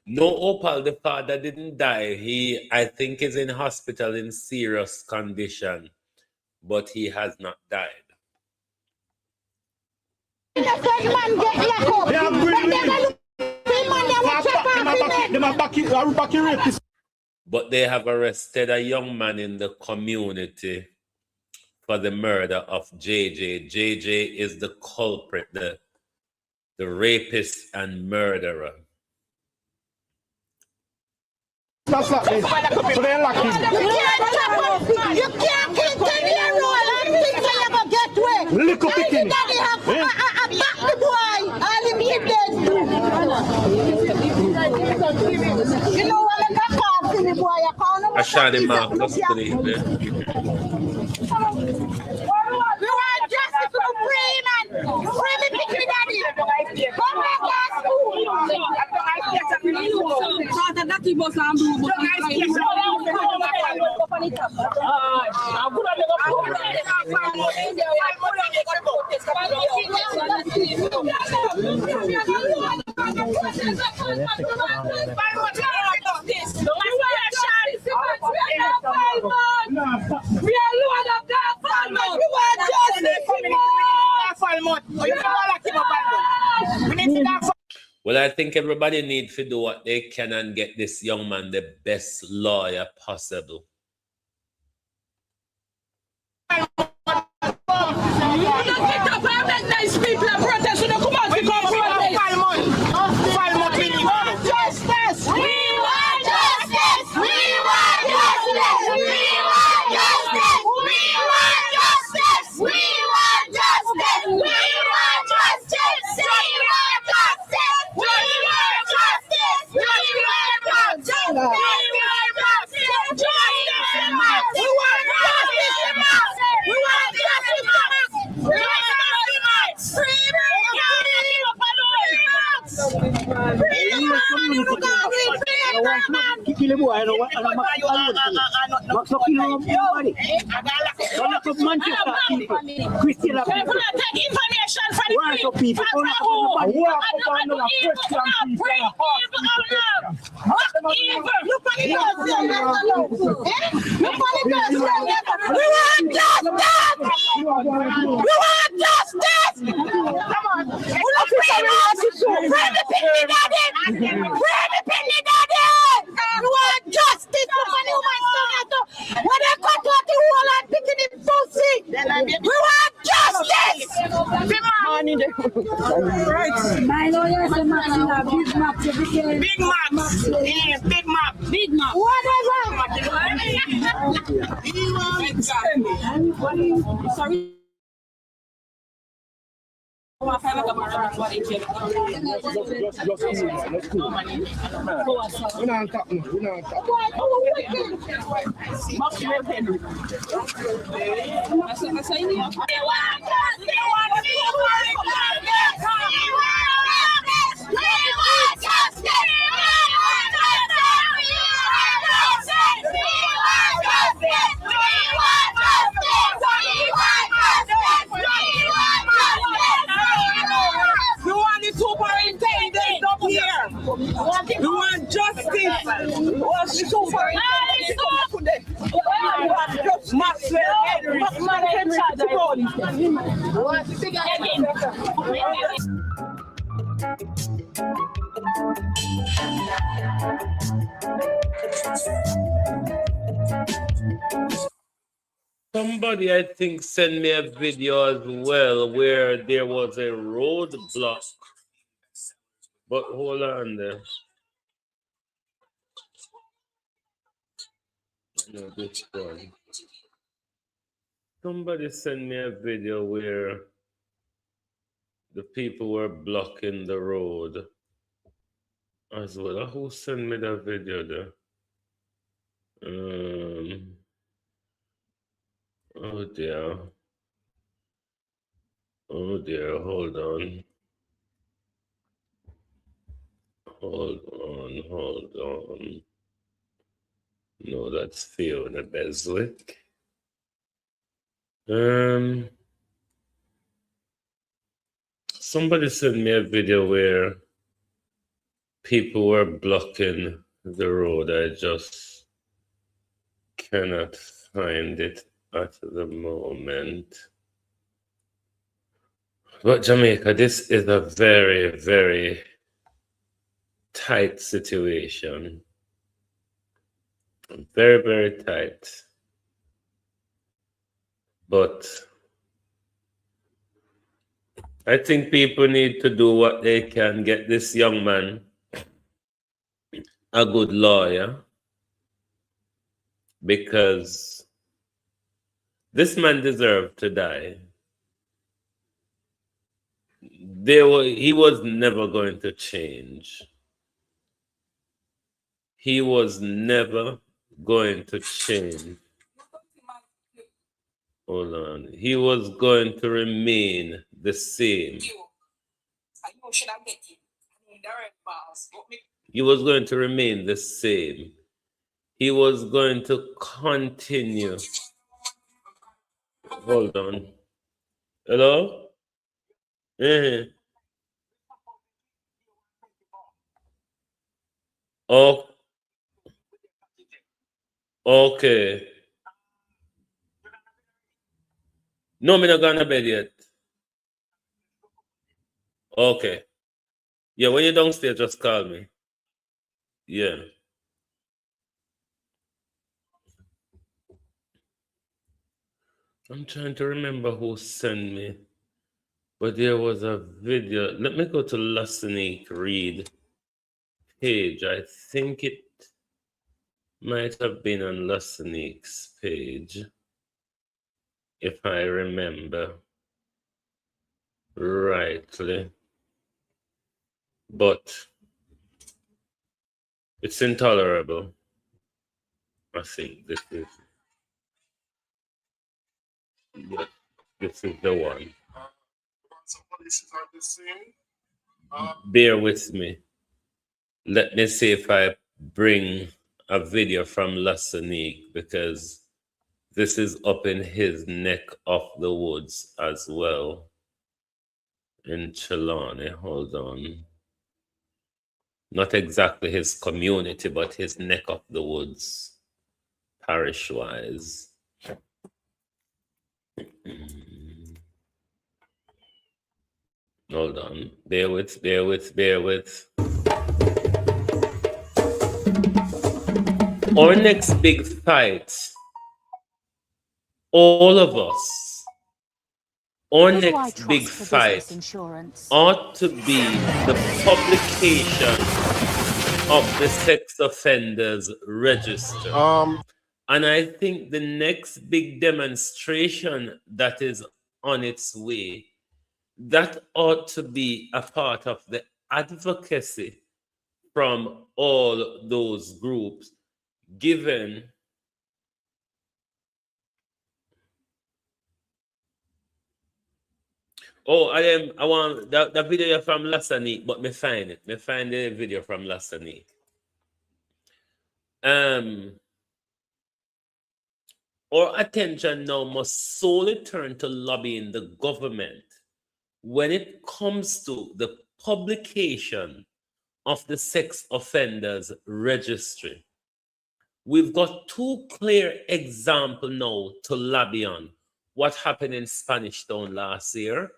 No, Opal, the father didn't die. He, I think, is in hospital in serious condition, but he has not died. But they have arrested a young man in the community for the murder of JJ. JJ is the culprit, the rapist and murderer. That's not it. So they lock him. You can't keep 10-year-old and think you're going to get away. Look up Daddy have back the boy. All him keep dead. You know what I got called to the boy? I call him. A Shani Marcus today. We want justice for the free man. Free me Well, I think everybody needs to do what they can and get this young man the best lawyer possible. Somebody, I think, sent me a video as well where there was a roadblock. But hold on there. No, this one. Somebody sent me a video where the people were blocking the road as well. Who sent me that video there? Oh dear. Oh dear, hold on. Hold on. No, that's Fiona Beswick. Somebody sent me a video where people were blocking the road. I just cannot find it at the moment. But Jamaica, this is a very, very tight situation. Very, very tight. But I think people need to do what they can, get this young man a good lawyer, because this man deserved to die. He was never going to change. He was never going to change. Hold on. He was going to remain the same. He was going to remain the same. He was going to continue. Hold on. Hello? Oh, okay. No, I'm not going to bed yet. Okay. Yeah, when you're downstairs, just call me. Yeah. I'm trying to remember who sent me, but there was a video. Let me go to Lasanique Read page. I think it might have been on Lasanique's page, if I remember rightly. But it's intolerable. I think this is. Yeah, this is the one. Bear with me. Let me see if I bring a video from Lasanique, because this is up in his neck of the woods as well. In Trelawney, hold on. Not exactly his community, but his neck of the woods, parish-wise. Hold on. Bear with. Our next big fight, all of us, our next big fight ought to be the publication of the sex offenders register. And I think the next big demonstration that is on its way, that ought to be a part of the advocacy from all those groups, given I want the video from Lasanique, but me find it. Me find the video from Lasanique. Our attention now must solely turn to lobbying the government when it comes to the publication of the sex offenders registry. We've got two clear examples now to lobby on: what happened in Spanish Town last year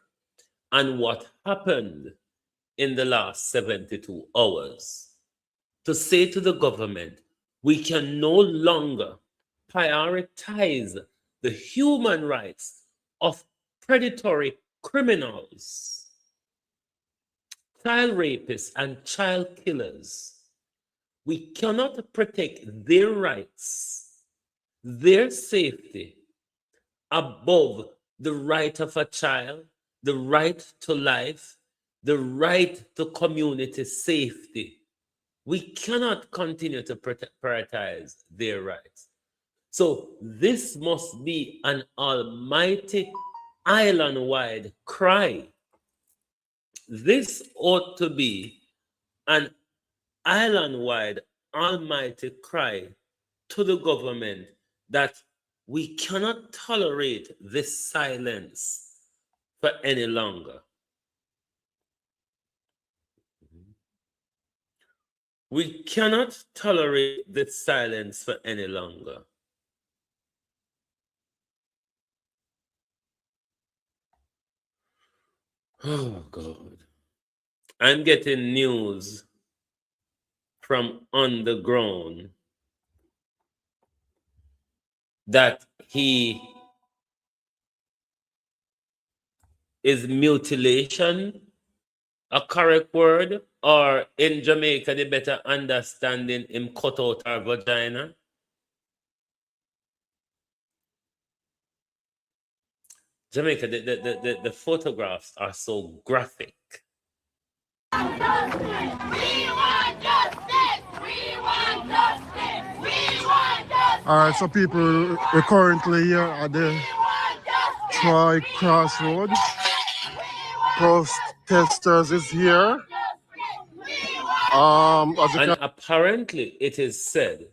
and what happened in the last 72 hours. To say to the government, we can no longer prioritize the human rights of predatory criminals, child rapists, and child killers. We cannot protect their rights, their safety, above the right of a child, the right to life, the right to community safety. We cannot continue to prioritize their rights. So this must be an almighty island-wide cry. This ought to be an island-wide almighty cry to the government that we cannot tolerate this silence for any longer. We cannot tolerate this silence for any longer. Oh, God. I'm getting news from on the ground that is mutilation a correct word, or in Jamaica the better understanding him cut out her vagina? Jamaica, the photographs are so graphic. We want justice! We want justice! We want justice! All right, so people, we're currently here at the Troy Crossroad. Protesters is here. And apparently it is said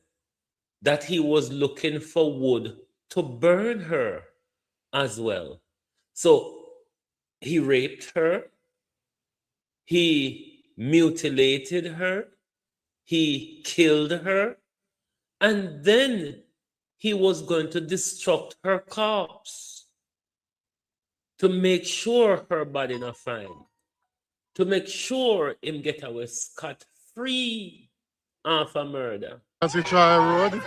that he was looking for wood to burn her as well. So he raped her, he mutilated her, he killed her, and then he was going to destruct her corpse to make sure her body not fine, to make sure him get away scot-free of a murder. As we try road.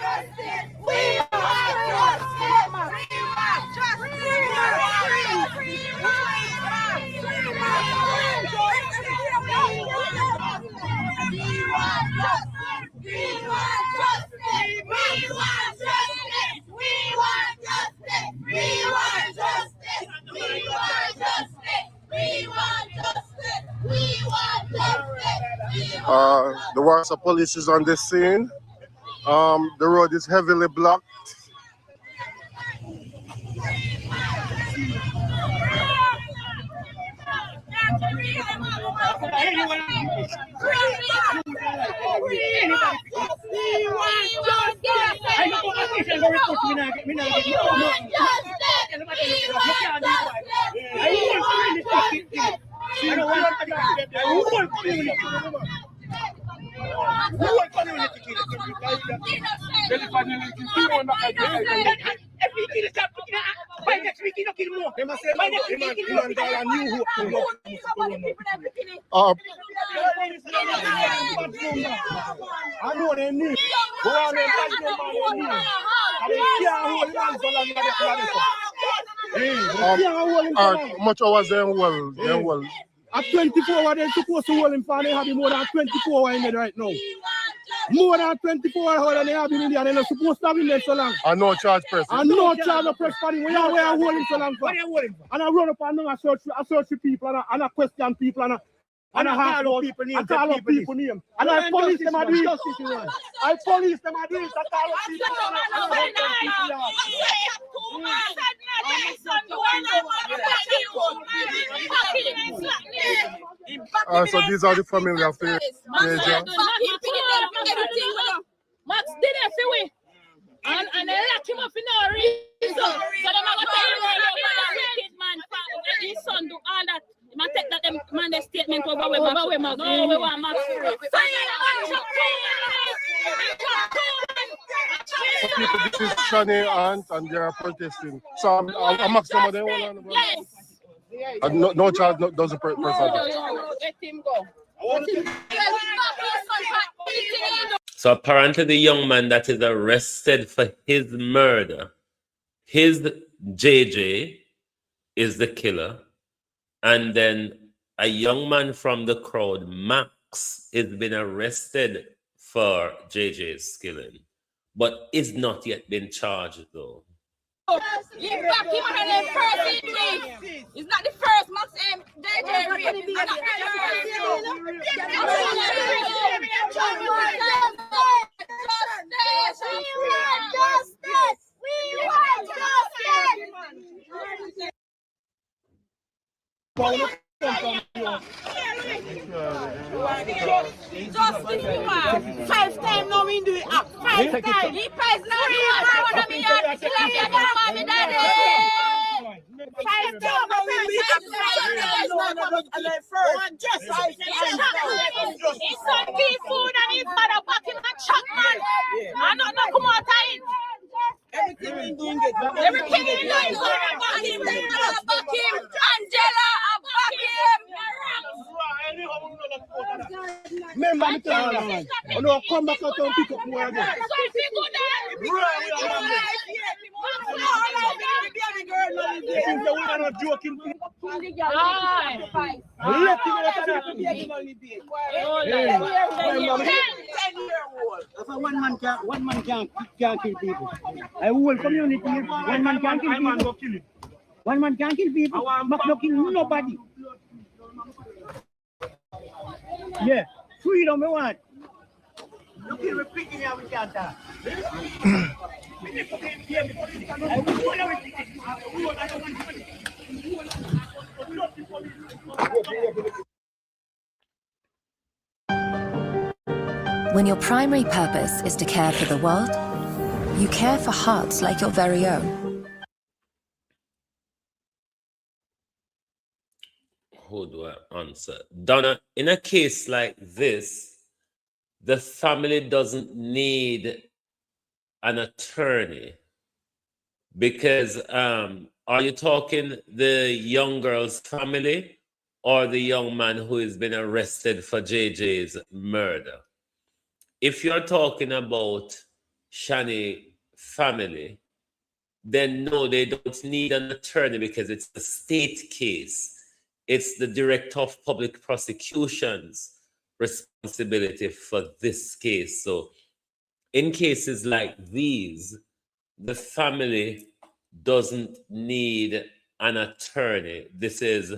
The Warsaw police is on the scene. The road is heavily blocked. Much hours them well. At 24 hours, they're supposed to hold him for. They have more than 24 hours in there right now. More than 24 hours and they have him in there. They're not supposed to have him there so long. And no charge press. And no charge of press for him. Where are holding so long for? And I run up and I search for people and I question people and I call out people names. And I police them at this. I police them at this. I call out people. So these are the family of the major. Max did it for we. And they lock him up for no reason. So they're going to tell you man, when his son do all that. Man take that them man the statement over we Max. No, we want Max. This is Shani and they are protesting. So I'm Max some of them. Yes. No charge, doesn't press. Let him go. So apparently the young man that is arrested for his murder, his JJ is the killer. And then a young man from the crowd, Max, has been arrested for JJ's killing, but is not yet been charged though. You back him on the first injury. It's not the first Max JJ rape. It's not the justice. We want justice. Justice, you want 5 times now we do it up. 5 times. He pays now. I want to be here. Kill your mommy, daddy. 5 times now we do it up. His son give food and his mother back him and chuck man. I don't know come out of it. Everything he's doing is good. Everything he's doing is good. I back him. I back him. Angela, I back him. Remember me tell you, man. Oh no, come back out and pick up more again. We're not joking. Let him out of that. One man can't kill people. I will community. One man can't kill people. One man can't kill people. Max not kill nobody. Yeah, freedom we want. Look at the picking here we can't talk. When your primary purpose is to care for the world, you care for hearts like your very own. Who do I answer? Donna, in a case like this, the family doesn't need an attorney because are you talking the young girl's family or the young man who has been arrested for JJ's murder? If you're talking about Shani family, then no, they don't need an attorney because it's a state case. It's the Director of Public Prosecution's responsibility for this case. So in cases like these, the family doesn't need an attorney. This is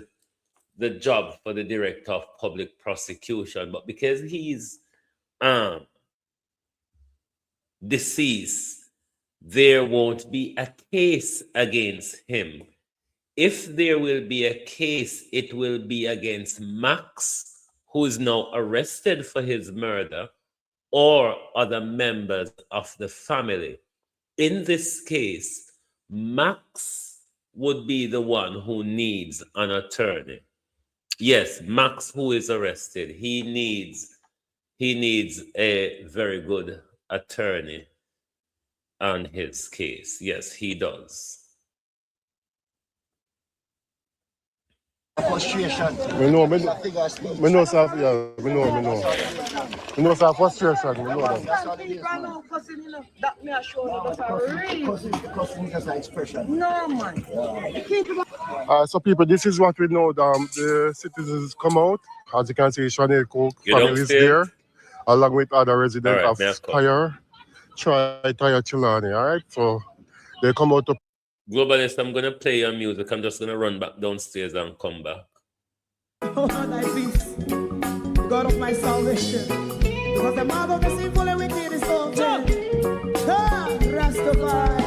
the job for the Director of Public Prosecution. But because he's deceased, there won't be a case against him. If there will be a case, it will be against Max, who is now arrested for his murder, or other members of the family. In this case, Max would be the one who needs an attorney. Yes, Max, who is arrested, he needs a very good attorney on his case. Yes, he does. Frustration. We know, sir. Yeah, we know. We know, sir, frustration. We know that. That me assure you that's a real Just an expression. no man. So people, this is what we know. The citizens come out. As you can see, Shani Cook family is there, along with other residents of Tyre Chilani. All right, so they come out to. Globalist, I'm going to play your music. I'm just going to run back downstairs and come back. Oh, thy peace, God of my salvation. Because the mouth of the sinful and wicked is open. Rastafari.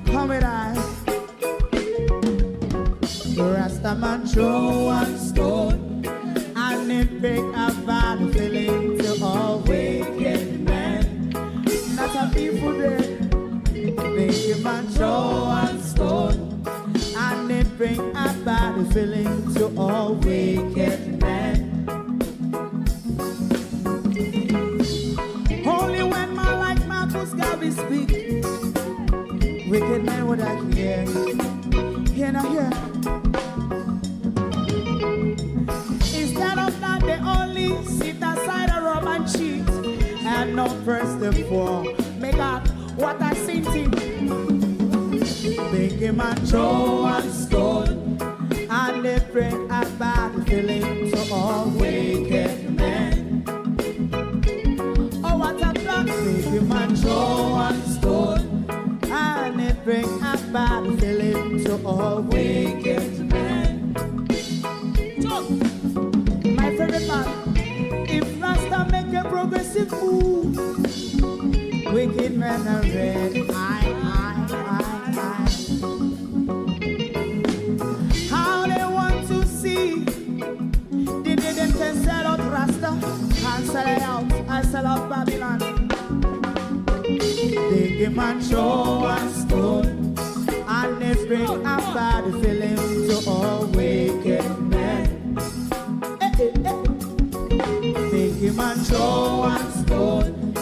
Come with I. Rastaman throw one stone and it pick a bad feeling to all wicked men. Not a people there. Make a man throw one stone and it bring a bad feeling to all wicked men. Only when man like Marcus Garvey speak, wicked men would I hear. Hear not hear. Instead of that, they only sit aside and rub and cheat and not press the floor. Make up what I seen to make him a throw and stone and they bring a bad feeling to all wicked men. Oh, what a plan! Make him a throw and stone and they bring a bad feeling to all wicked men. My favorite man, if Rasta make a progressive move, wicked men are red. How they want to see they didn't can sell out Rasta and sell it out. I sell out Babylon. They give man show and stone and they bring a bad feeling to all wicked men. They give man show and stone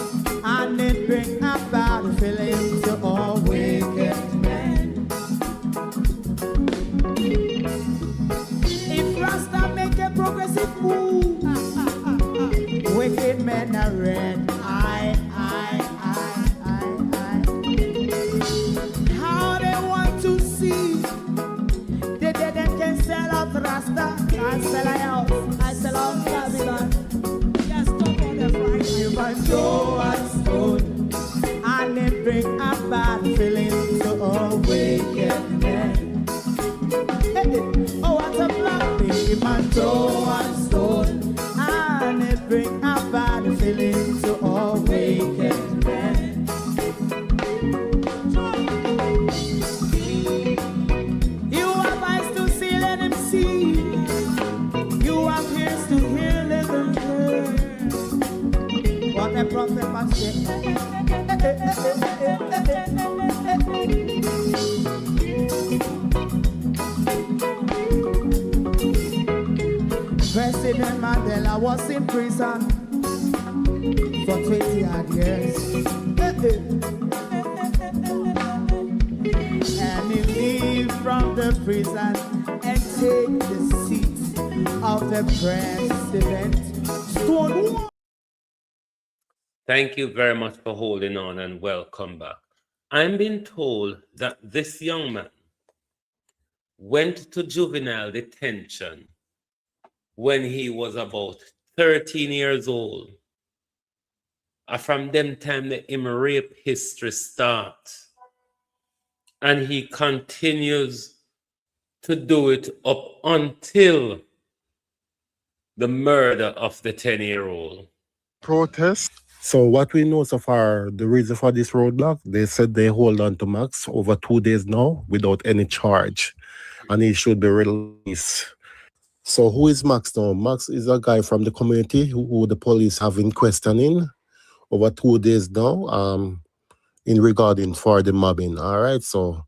and it bring a bad feeling to all wicked men. If Rasta make a progressive move, wicked men are red. How they want to see they didn't can sell out Rasta and sell out. I sell out Babylon. Just talk on the Friday. You might go and stone and it bring a bad feeling to all wicked men. Oh, what a black thing, man, go and stone and it bring a bad feeling to all wicked men. You have eyes to see, let him see. from them and say, President Mandela was in prison for 20 odd years. And he leave from the prison and take the seat of the president. Stonewall. Thank you very much for holding on and welcome back. I'm being told that this young man went to juvenile detention when he was about 13 years old. And from them time the rape history starts. And he continues to do it up until the murder of the 10-year-old. Protest. So what we know so far, the reason for this roadblock, they said they hold on to Max over 2 days now without any charge. And he should be released. So who is Max now? Max is a guy from the community who the police have been questioning over 2 days now in regarding for the mobbing. All right, so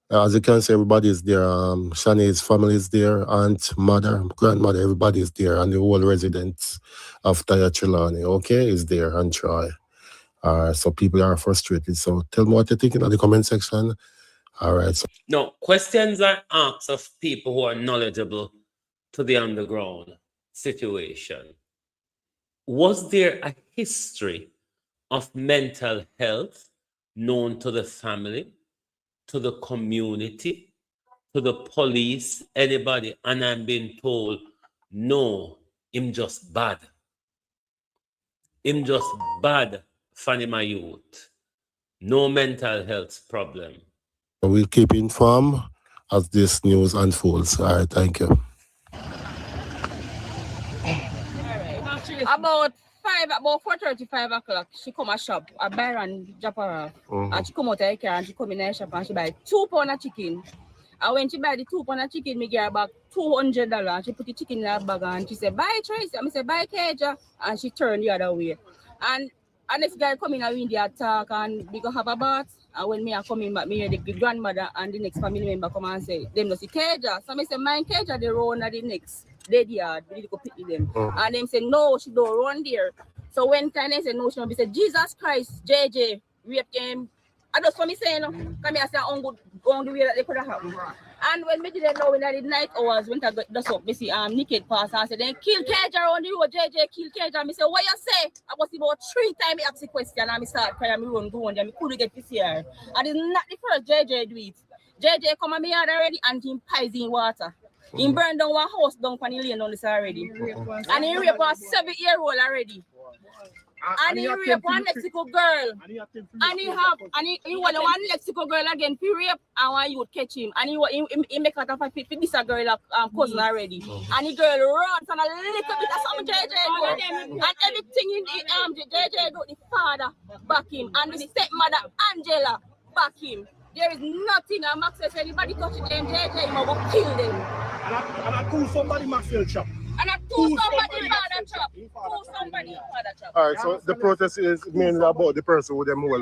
as you can see, everybody is there. Shani's family is there, aunt, mother, grandmother, everybody is there, and the whole residents of Tyrewood, okay, is there, and Troy. So people are frustrated. So tell me what you're thinking in the comment section. All right. So. No, questions are asked of people who are knowledgeable to the underground situation. Was there a history of mental health known to the family, to the community, to the police, anybody? And I'm being told, no, him just bad. Him just bad, Fanny my youth. No mental health problem. We'll keep informed as this news unfolds. All right, thank you. About 4:30, 5 o'clock, she come a shop, a buyer and drop her off. And she come out of her car and she come in her shop and she buy 2 pounds of chicken. And when she buy the 2 pounds of chicken, me give her back $200. And she put the chicken in her bag and she said, buy Tracy. And I said, buy Keja. And she turned the other way. And this guy come in and we attack and we go have a bath. And when me are coming back, me hear the grandmother and the next family member come and say, them no see Keja. So I say, mine Keja, they run at the next dead yard. We need to go pick them. And them say, no, she don't run there. So when they say, no, she don't be say, Jesus Christ, JJ, rape him. I just for me saying, no, come here, say, on the way that they could have happened. And when me didn't know when I did night hours, when I got the up, me see naked pass and said, then kill Keja on the road, JJ, kill Keja. Me say, what you say? I was about 3 times I asked the question and I start crying, me run go on there, me couldn't get this here. And it's not the first JJ do it. JJ come on me yard already and he pies in water. He burned down one house down on the lane on this already. And he raped a 7-year-old already. And he raped one Mexico girl. And he want one Mexico girl again. He rape and one youth catch him. And he make out of a fit this a girl cousin already. And the girl runs and a little bit of some JJ do. And everything in the JJ do, the father back him. And the stepmother Angela back him. There is nothing a Max says anybody touching them JJ, he will kill them. And I call somebody Maxwell chop. And I told somebody father chop. All right, so the protest is mainly about the person who them hold.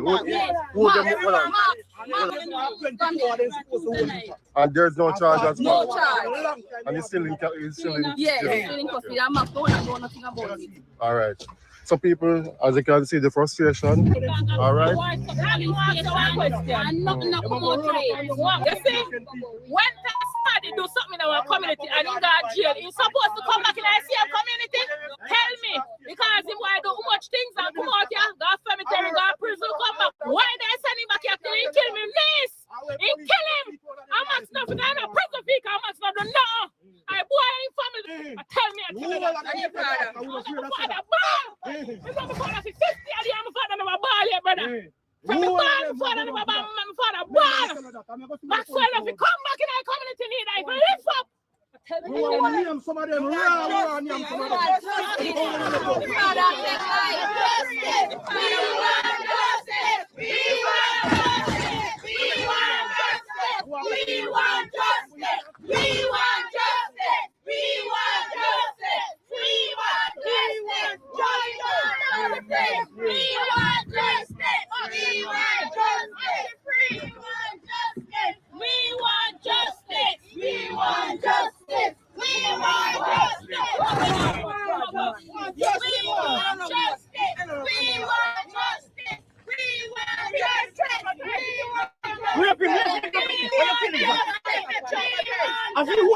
And there's no charge as well. No charge. And he's still in custody. I'm not doing nothing about it. All right. So people, as you can see, the frustration. All right. Somebody do something in our community and in that jail, he's supposed to come back in our same community? Tell me, because him why do much things and come out here, go cemetery, go prison, come back. Why they send him back here till he kill me? Miss! He kill him! How much nothing? I'm a prison fee, how much nothing? No! I boy in family. Tell me, I'm a father. He's not a father, 50 and I'm a father, I'm a ball here, brother. From the father, I'm a father, ball. Maxwell, if you come back in our community, need I lift up. Some of them We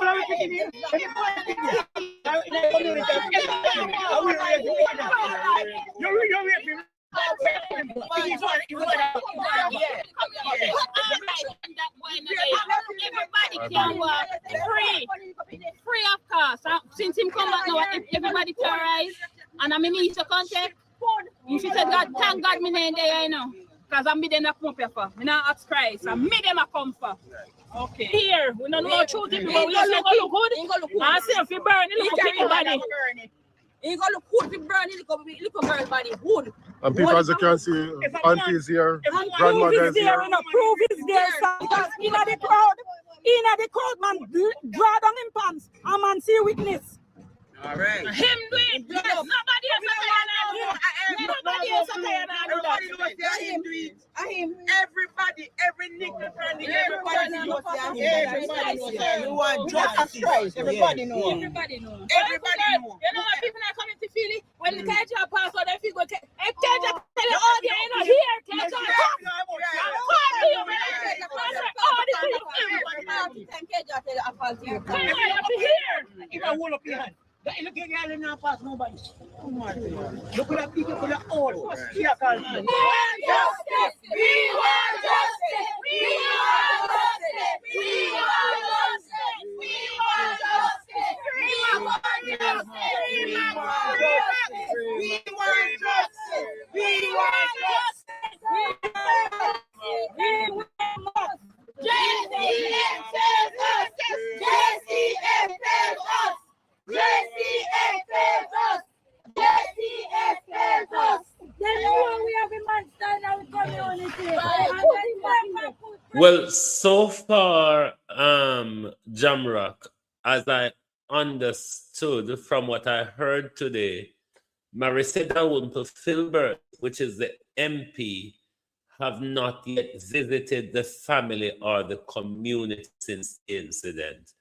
Everybody can walk free of cost. Since him come back now, everybody can rise. And I'm in Easter contact. If you said God, thank God me name there, you know. Because I'm them that come up here for. Me not ask Christ. And me them a come for. Okay. Here, we don't know how to do it, but we just look good. I say if you burn it, look at everybody. He gonna look good if you burn it, look at girl body good. And people, as you can see, aunties here, grandmothers here. Proof is there, because in the crowd, man, draw down him pants. A man see witness. All right. Him do it. Yes. Nobody else can do that. Him do it. Everybody, every nigga, everybody knows. You want justice. Everybody knows. Everybody knows. Everybody knows. You know what people are coming to feel it? When the Keja pass out, they feel go take. Hey, Keja, tell the audience, you know, here, Keja. If I hold up your hand. Look at y'all now pass nobody. Look at people for the old. We want justice. We want justice. We want justice. We want justice. We want justice. We want justice. We want justice. We want justice. We want justice. We want justice. JCF tells us. JCF tells us. JCF tells us. JCF tells us. Then we have a man stand out community. Well, so far, Jamrock, as I understood from what I heard today, Marissa Filbert, which is the MP, have not yet visited the family or the community since the incident.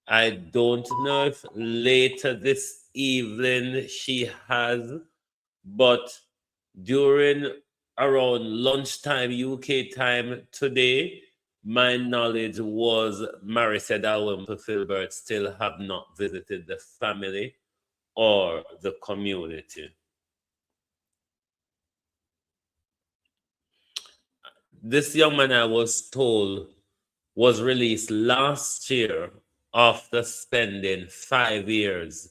I don't know if later this evening she has, but during around lunchtime UK time today, my knowledge was Marissa Filbert still have not visited the family or the community. This young man, I was told, was released last year after spending 5 years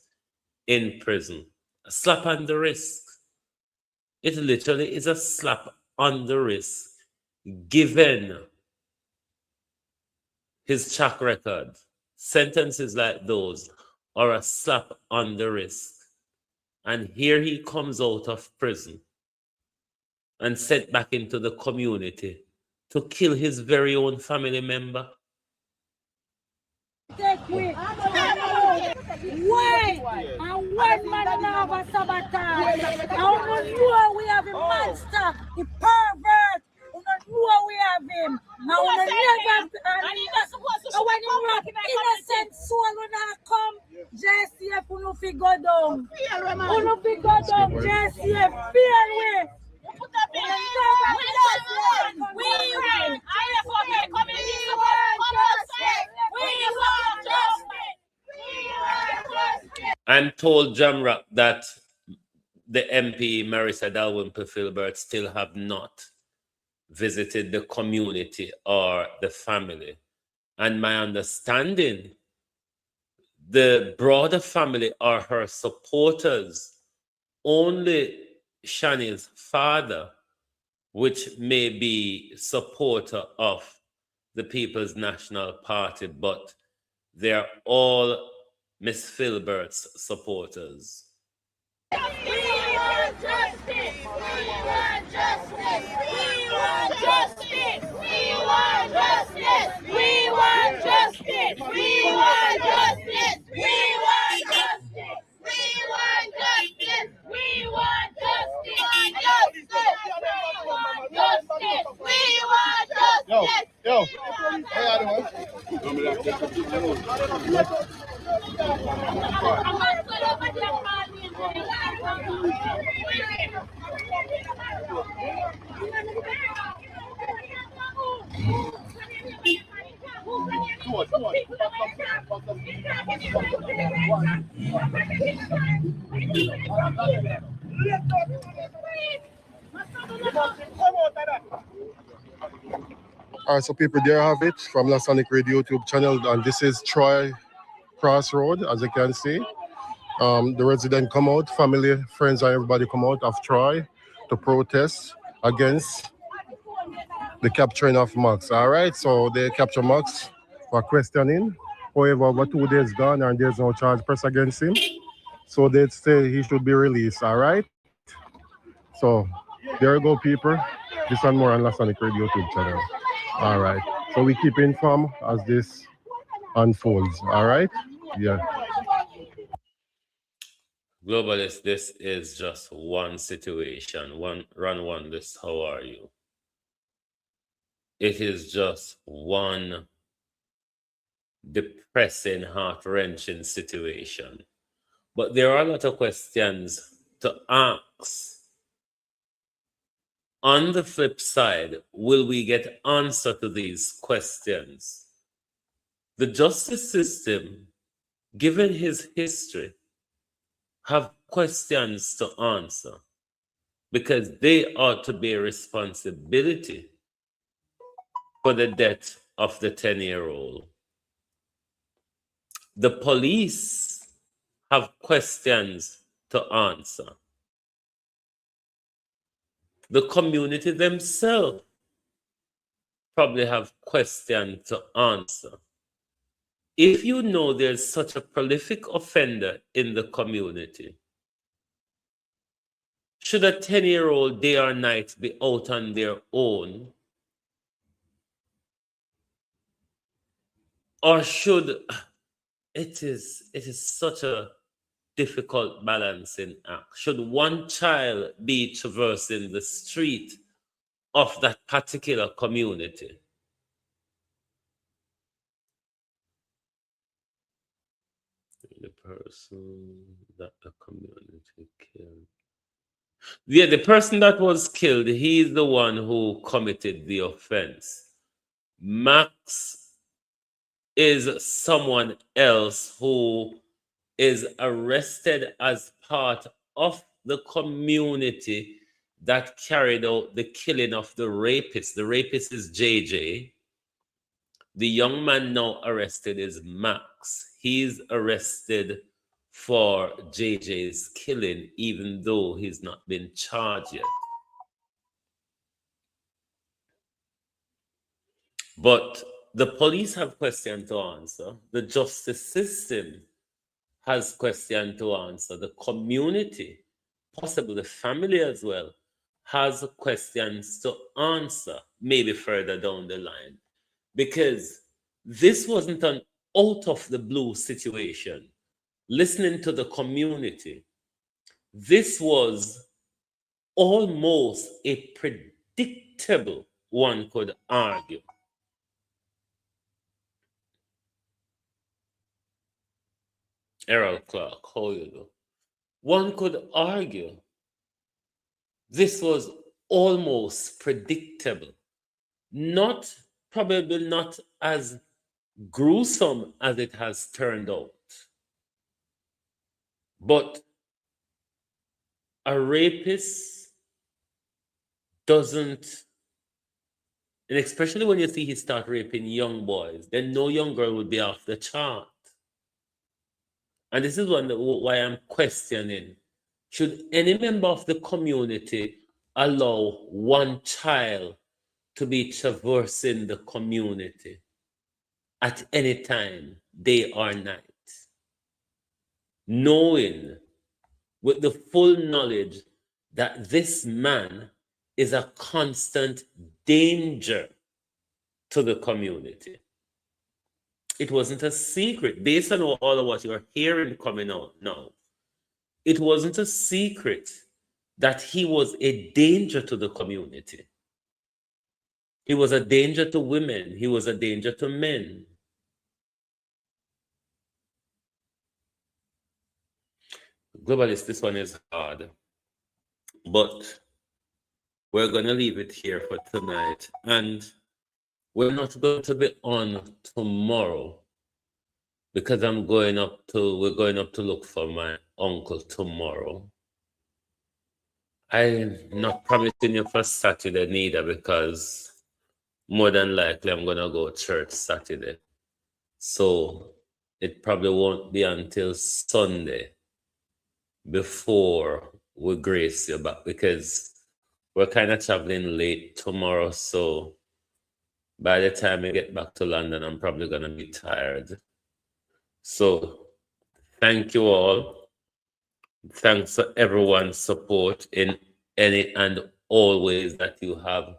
in prison. A slap on the wrist. It literally is a slap on the wrist, given his track record. Sentences like those are a slap on the wrist. And here he comes out of prison and sent back into the community to kill his very own family member. Why? And one man now have a sabotage. I don't know we have a monster, the pervert. We don't know we have him. Now we never. And when you rock innocent soul when I come, JCF will not go down. Will not go down. JCF fear way. Put up in I'm told, Jamrock, that the MP, Marissa Filbert, still have not visited the community or the family. And my understanding, the broader family are her supporters. Only Shani's father, which may be supporter of the People's National Party, but they're all Miss Filbert's supporters. We want justice! We want justice! We want justice! We want justice! We want justice! We want justice! We want justice! We want justice! We want justice! We want justice! Yo, how All right, so people, there have it from La Sonic Radio YouTube channel, and this is Troy Crossroad, as you can see. The residents come out, family, friends, and everybody come out of Troy to protest against the capturing of Max. All right, so they capture Max for questioning. However, over 2 days gone, and there's no charge pressed against him. So they say he should be released. All right. So there you go, people. This and more on La Sonic Radio YouTube channel. All right. So we keep informed as this unfolds. All right. Yeah. Globalist, this is just one situation. Run this, how are you? It is just one depressing, heart-wrenching situation. But there are a lot of questions to ask. On the flip side, will we get answer to these questions? The justice system, given his history, have questions to answer because they ought to bear responsibility for the death of the 10-year-old. The police have questions to answer. The community themselves probably have questions to answer. If you know there's such a prolific offender in the community, should a 10-year-old day or night be out on their own? Or should, it is such a difficult balancing act. Should one child be traversing the street of that particular community? The person that the community killed. Yeah, the person that was killed, he's the one who committed the offense. Max is someone else who is arrested as part of the community that carried out the killing of the rapist. The rapist is JJ. The young man now arrested is Max. He's arrested for JJ's killing, even though he's not been charged yet. But the police have questions to answer. The justice system has questions to answer. The community, possibly the family as well, has questions to answer, maybe further down the line. Because this wasn't an out-of-the-blue situation. Listening to the community, this was almost a predictable, one could argue. Errol Clark, how you do? One could argue this was almost predictable. Probably not as gruesome as it has turned out. But a rapist doesn't, and especially when you see he start raping young boys, then no young girl would be off the chart. And this is why I'm questioning, should any member of the community allow one child to be traversing the community at any time, day or night, knowing with the full knowledge that this man is a constant danger to the community? It wasn't a secret, based on all of what you're hearing coming out now. It wasn't a secret that he was a danger to the community. He was a danger to women. He was a danger to men. Globalist, this one is hard. But we're going to leave it here for tonight. And we're not going to be on tomorrow because we're going up to look for my uncle tomorrow. I'm not promising you for Saturday neither, because more than likely I'm gonna go to church Saturday. So it probably won't be until Sunday before we grace you back, because we're kind of traveling late tomorrow. So by the time we get back to London, I'm probably gonna be tired. So thank you all. Thanks for everyone's support in any and all ways that you have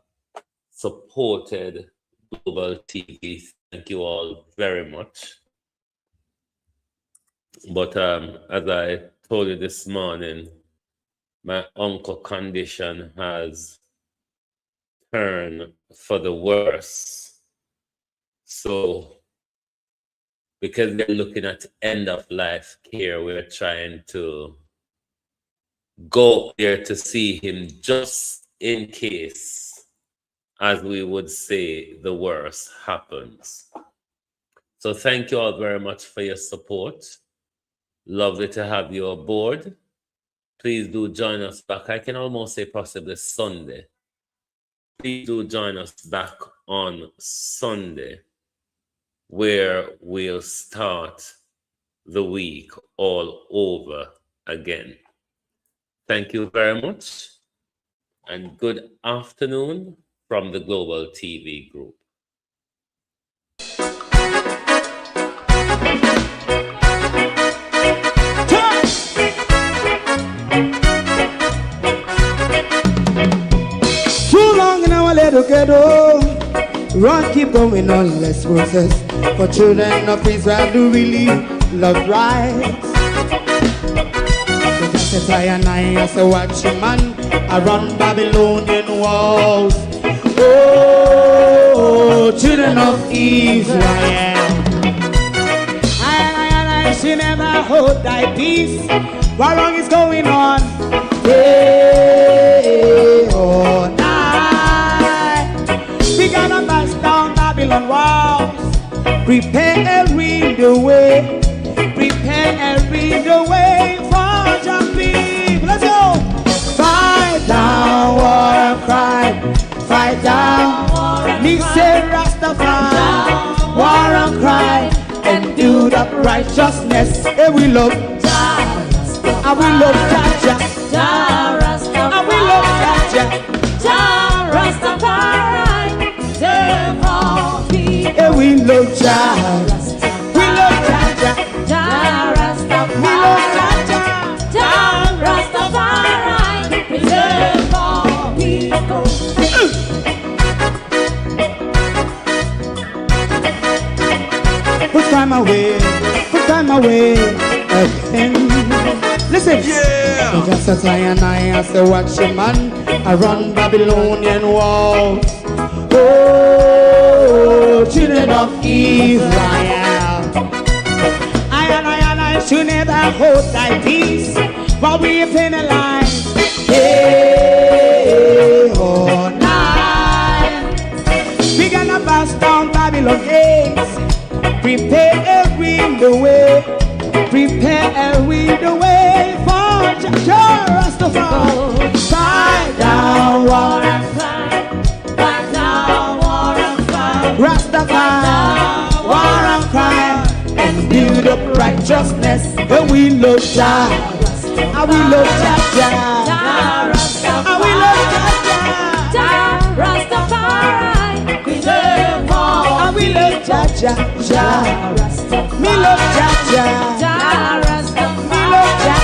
supported Global TV. Thank you all very much. But as I told you this morning, my uncle's condition has turned for the worse. So because we're looking at end of life care, we're trying to go there to see him just in case, as we would say, the worst happens. So thank you all very much for your support. Lovely to have you aboard. Please do join us back. I can almost say possibly Sunday. Please do join us back on Sunday, where we'll start the week all over again. Thank you very much, and good afternoon from the Global TV Group. Too long in our little ghetto, run keep going on, less process. For children of Israel do really love rights. So just and I as a watching man, I run Babylonian walls. Oh, children of Israel, I should never hold thy peace. What wrong is going on? Day or night, we gotta bust down Babylon walls. Prepare the way, prepare the way for your people. Let's go. Fight down war and crime, fight down war and crime. Me say Rastafari, war and crime, and do the righteousness. And we love Jah, and we love Jah, Jah Rastafari, and we love Jah, Jah Rastafari, save all people. And we love Jah, we love Jah, Jah Rastafari, we love Jah, Jah Rastafari, save all people. Put time away again. Listen, yeah. Just as I and I as a watching man, I run Babylonian walls. Oh, children of Israel, I and I should never hold thy peace while we penalize day or night. We gonna bust down Babylon gates. Prepare the way, prepare the way for Jah Rastafari. Fight down war and crime, fight down war and crime. Rastafari, war and crime, and build up righteousness. And we love Jah, and we love Jah, and we love Jah Rastafari. Preserve all, and we love Jah, Jah Rastafari. Me love Jah, Jah Rastafari. Me love Jah,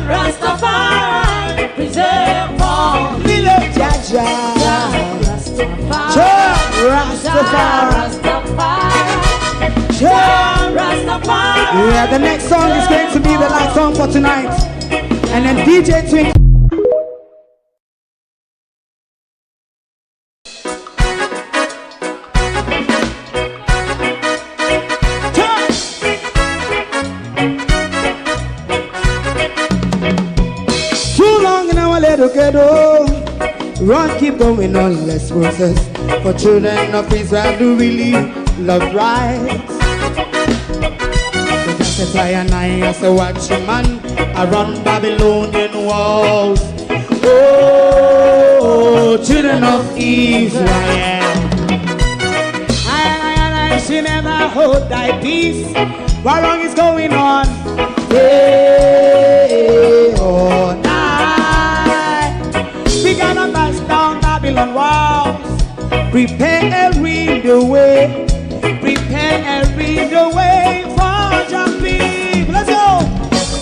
Rastafari. Preserve all. Me love Jah, Rastafari. Jah Rastafari. Yeah, the next song is going to be the last song for tonight. And then DJ Twin. Ghetto, run, keep going on, less process. For children of Israel do really love rights. said I say watch him man, I run Babylonian walls. Oh, children of Israel. I she never hold thy peace. What wrong is going on? Hey, oh, night. We gotta bust down Babylon walls. Prepare the way. Prepare the way for jumping. Let's go.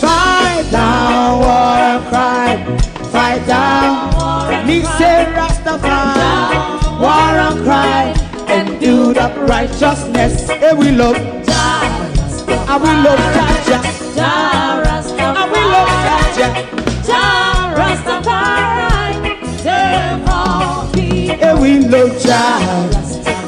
Fight down, war cry. Fight down. Me say Rastafari. War and cry. And do the righteousness. Hey, we love Jah. And we love Jah. Jah Rastafari. And we love Jah. Jah Rastafari. Save all people. Hey, we love Jah.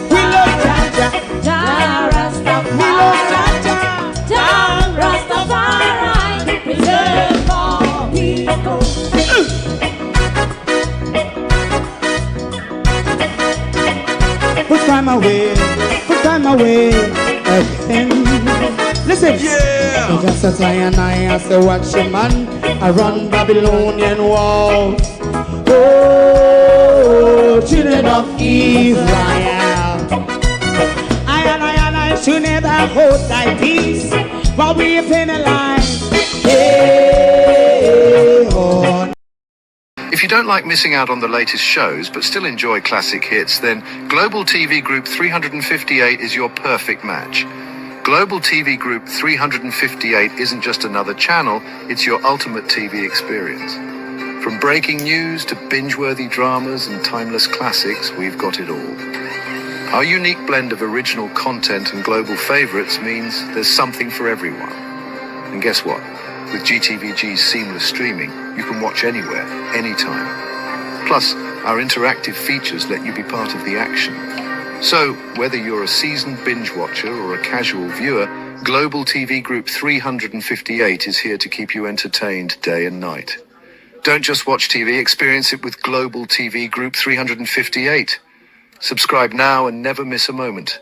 We love Jah. Jah Rastafari. We love Jah. Jah Rastafari. Save all people. Put time away again. Listen, yeah. Just as I say watch a man, I run Babylonian walls. Oh, children of Israel. I should never hold thy peace, while we are penalized. Hey, oh. If you don't like missing out on the latest shows but still enjoy classic hits, then Global TV Group 358 is your perfect match. Global TV Group 358 isn't just another channel, it's your ultimate TV experience. From breaking news to binge-worthy dramas and timeless classics, we've got it all. Our unique blend of original content and global favorites means there's something for everyone. And guess what? With GTVG's seamless streaming, you can watch anywhere, anytime. Plus, our interactive features let you be part of the action. So, whether you're a seasoned binge watcher or a casual viewer, Global TV Group 358 is here to keep you entertained day and night. Don't just watch TV, experience it with Global TV Group 358. Subscribe now and never miss a moment.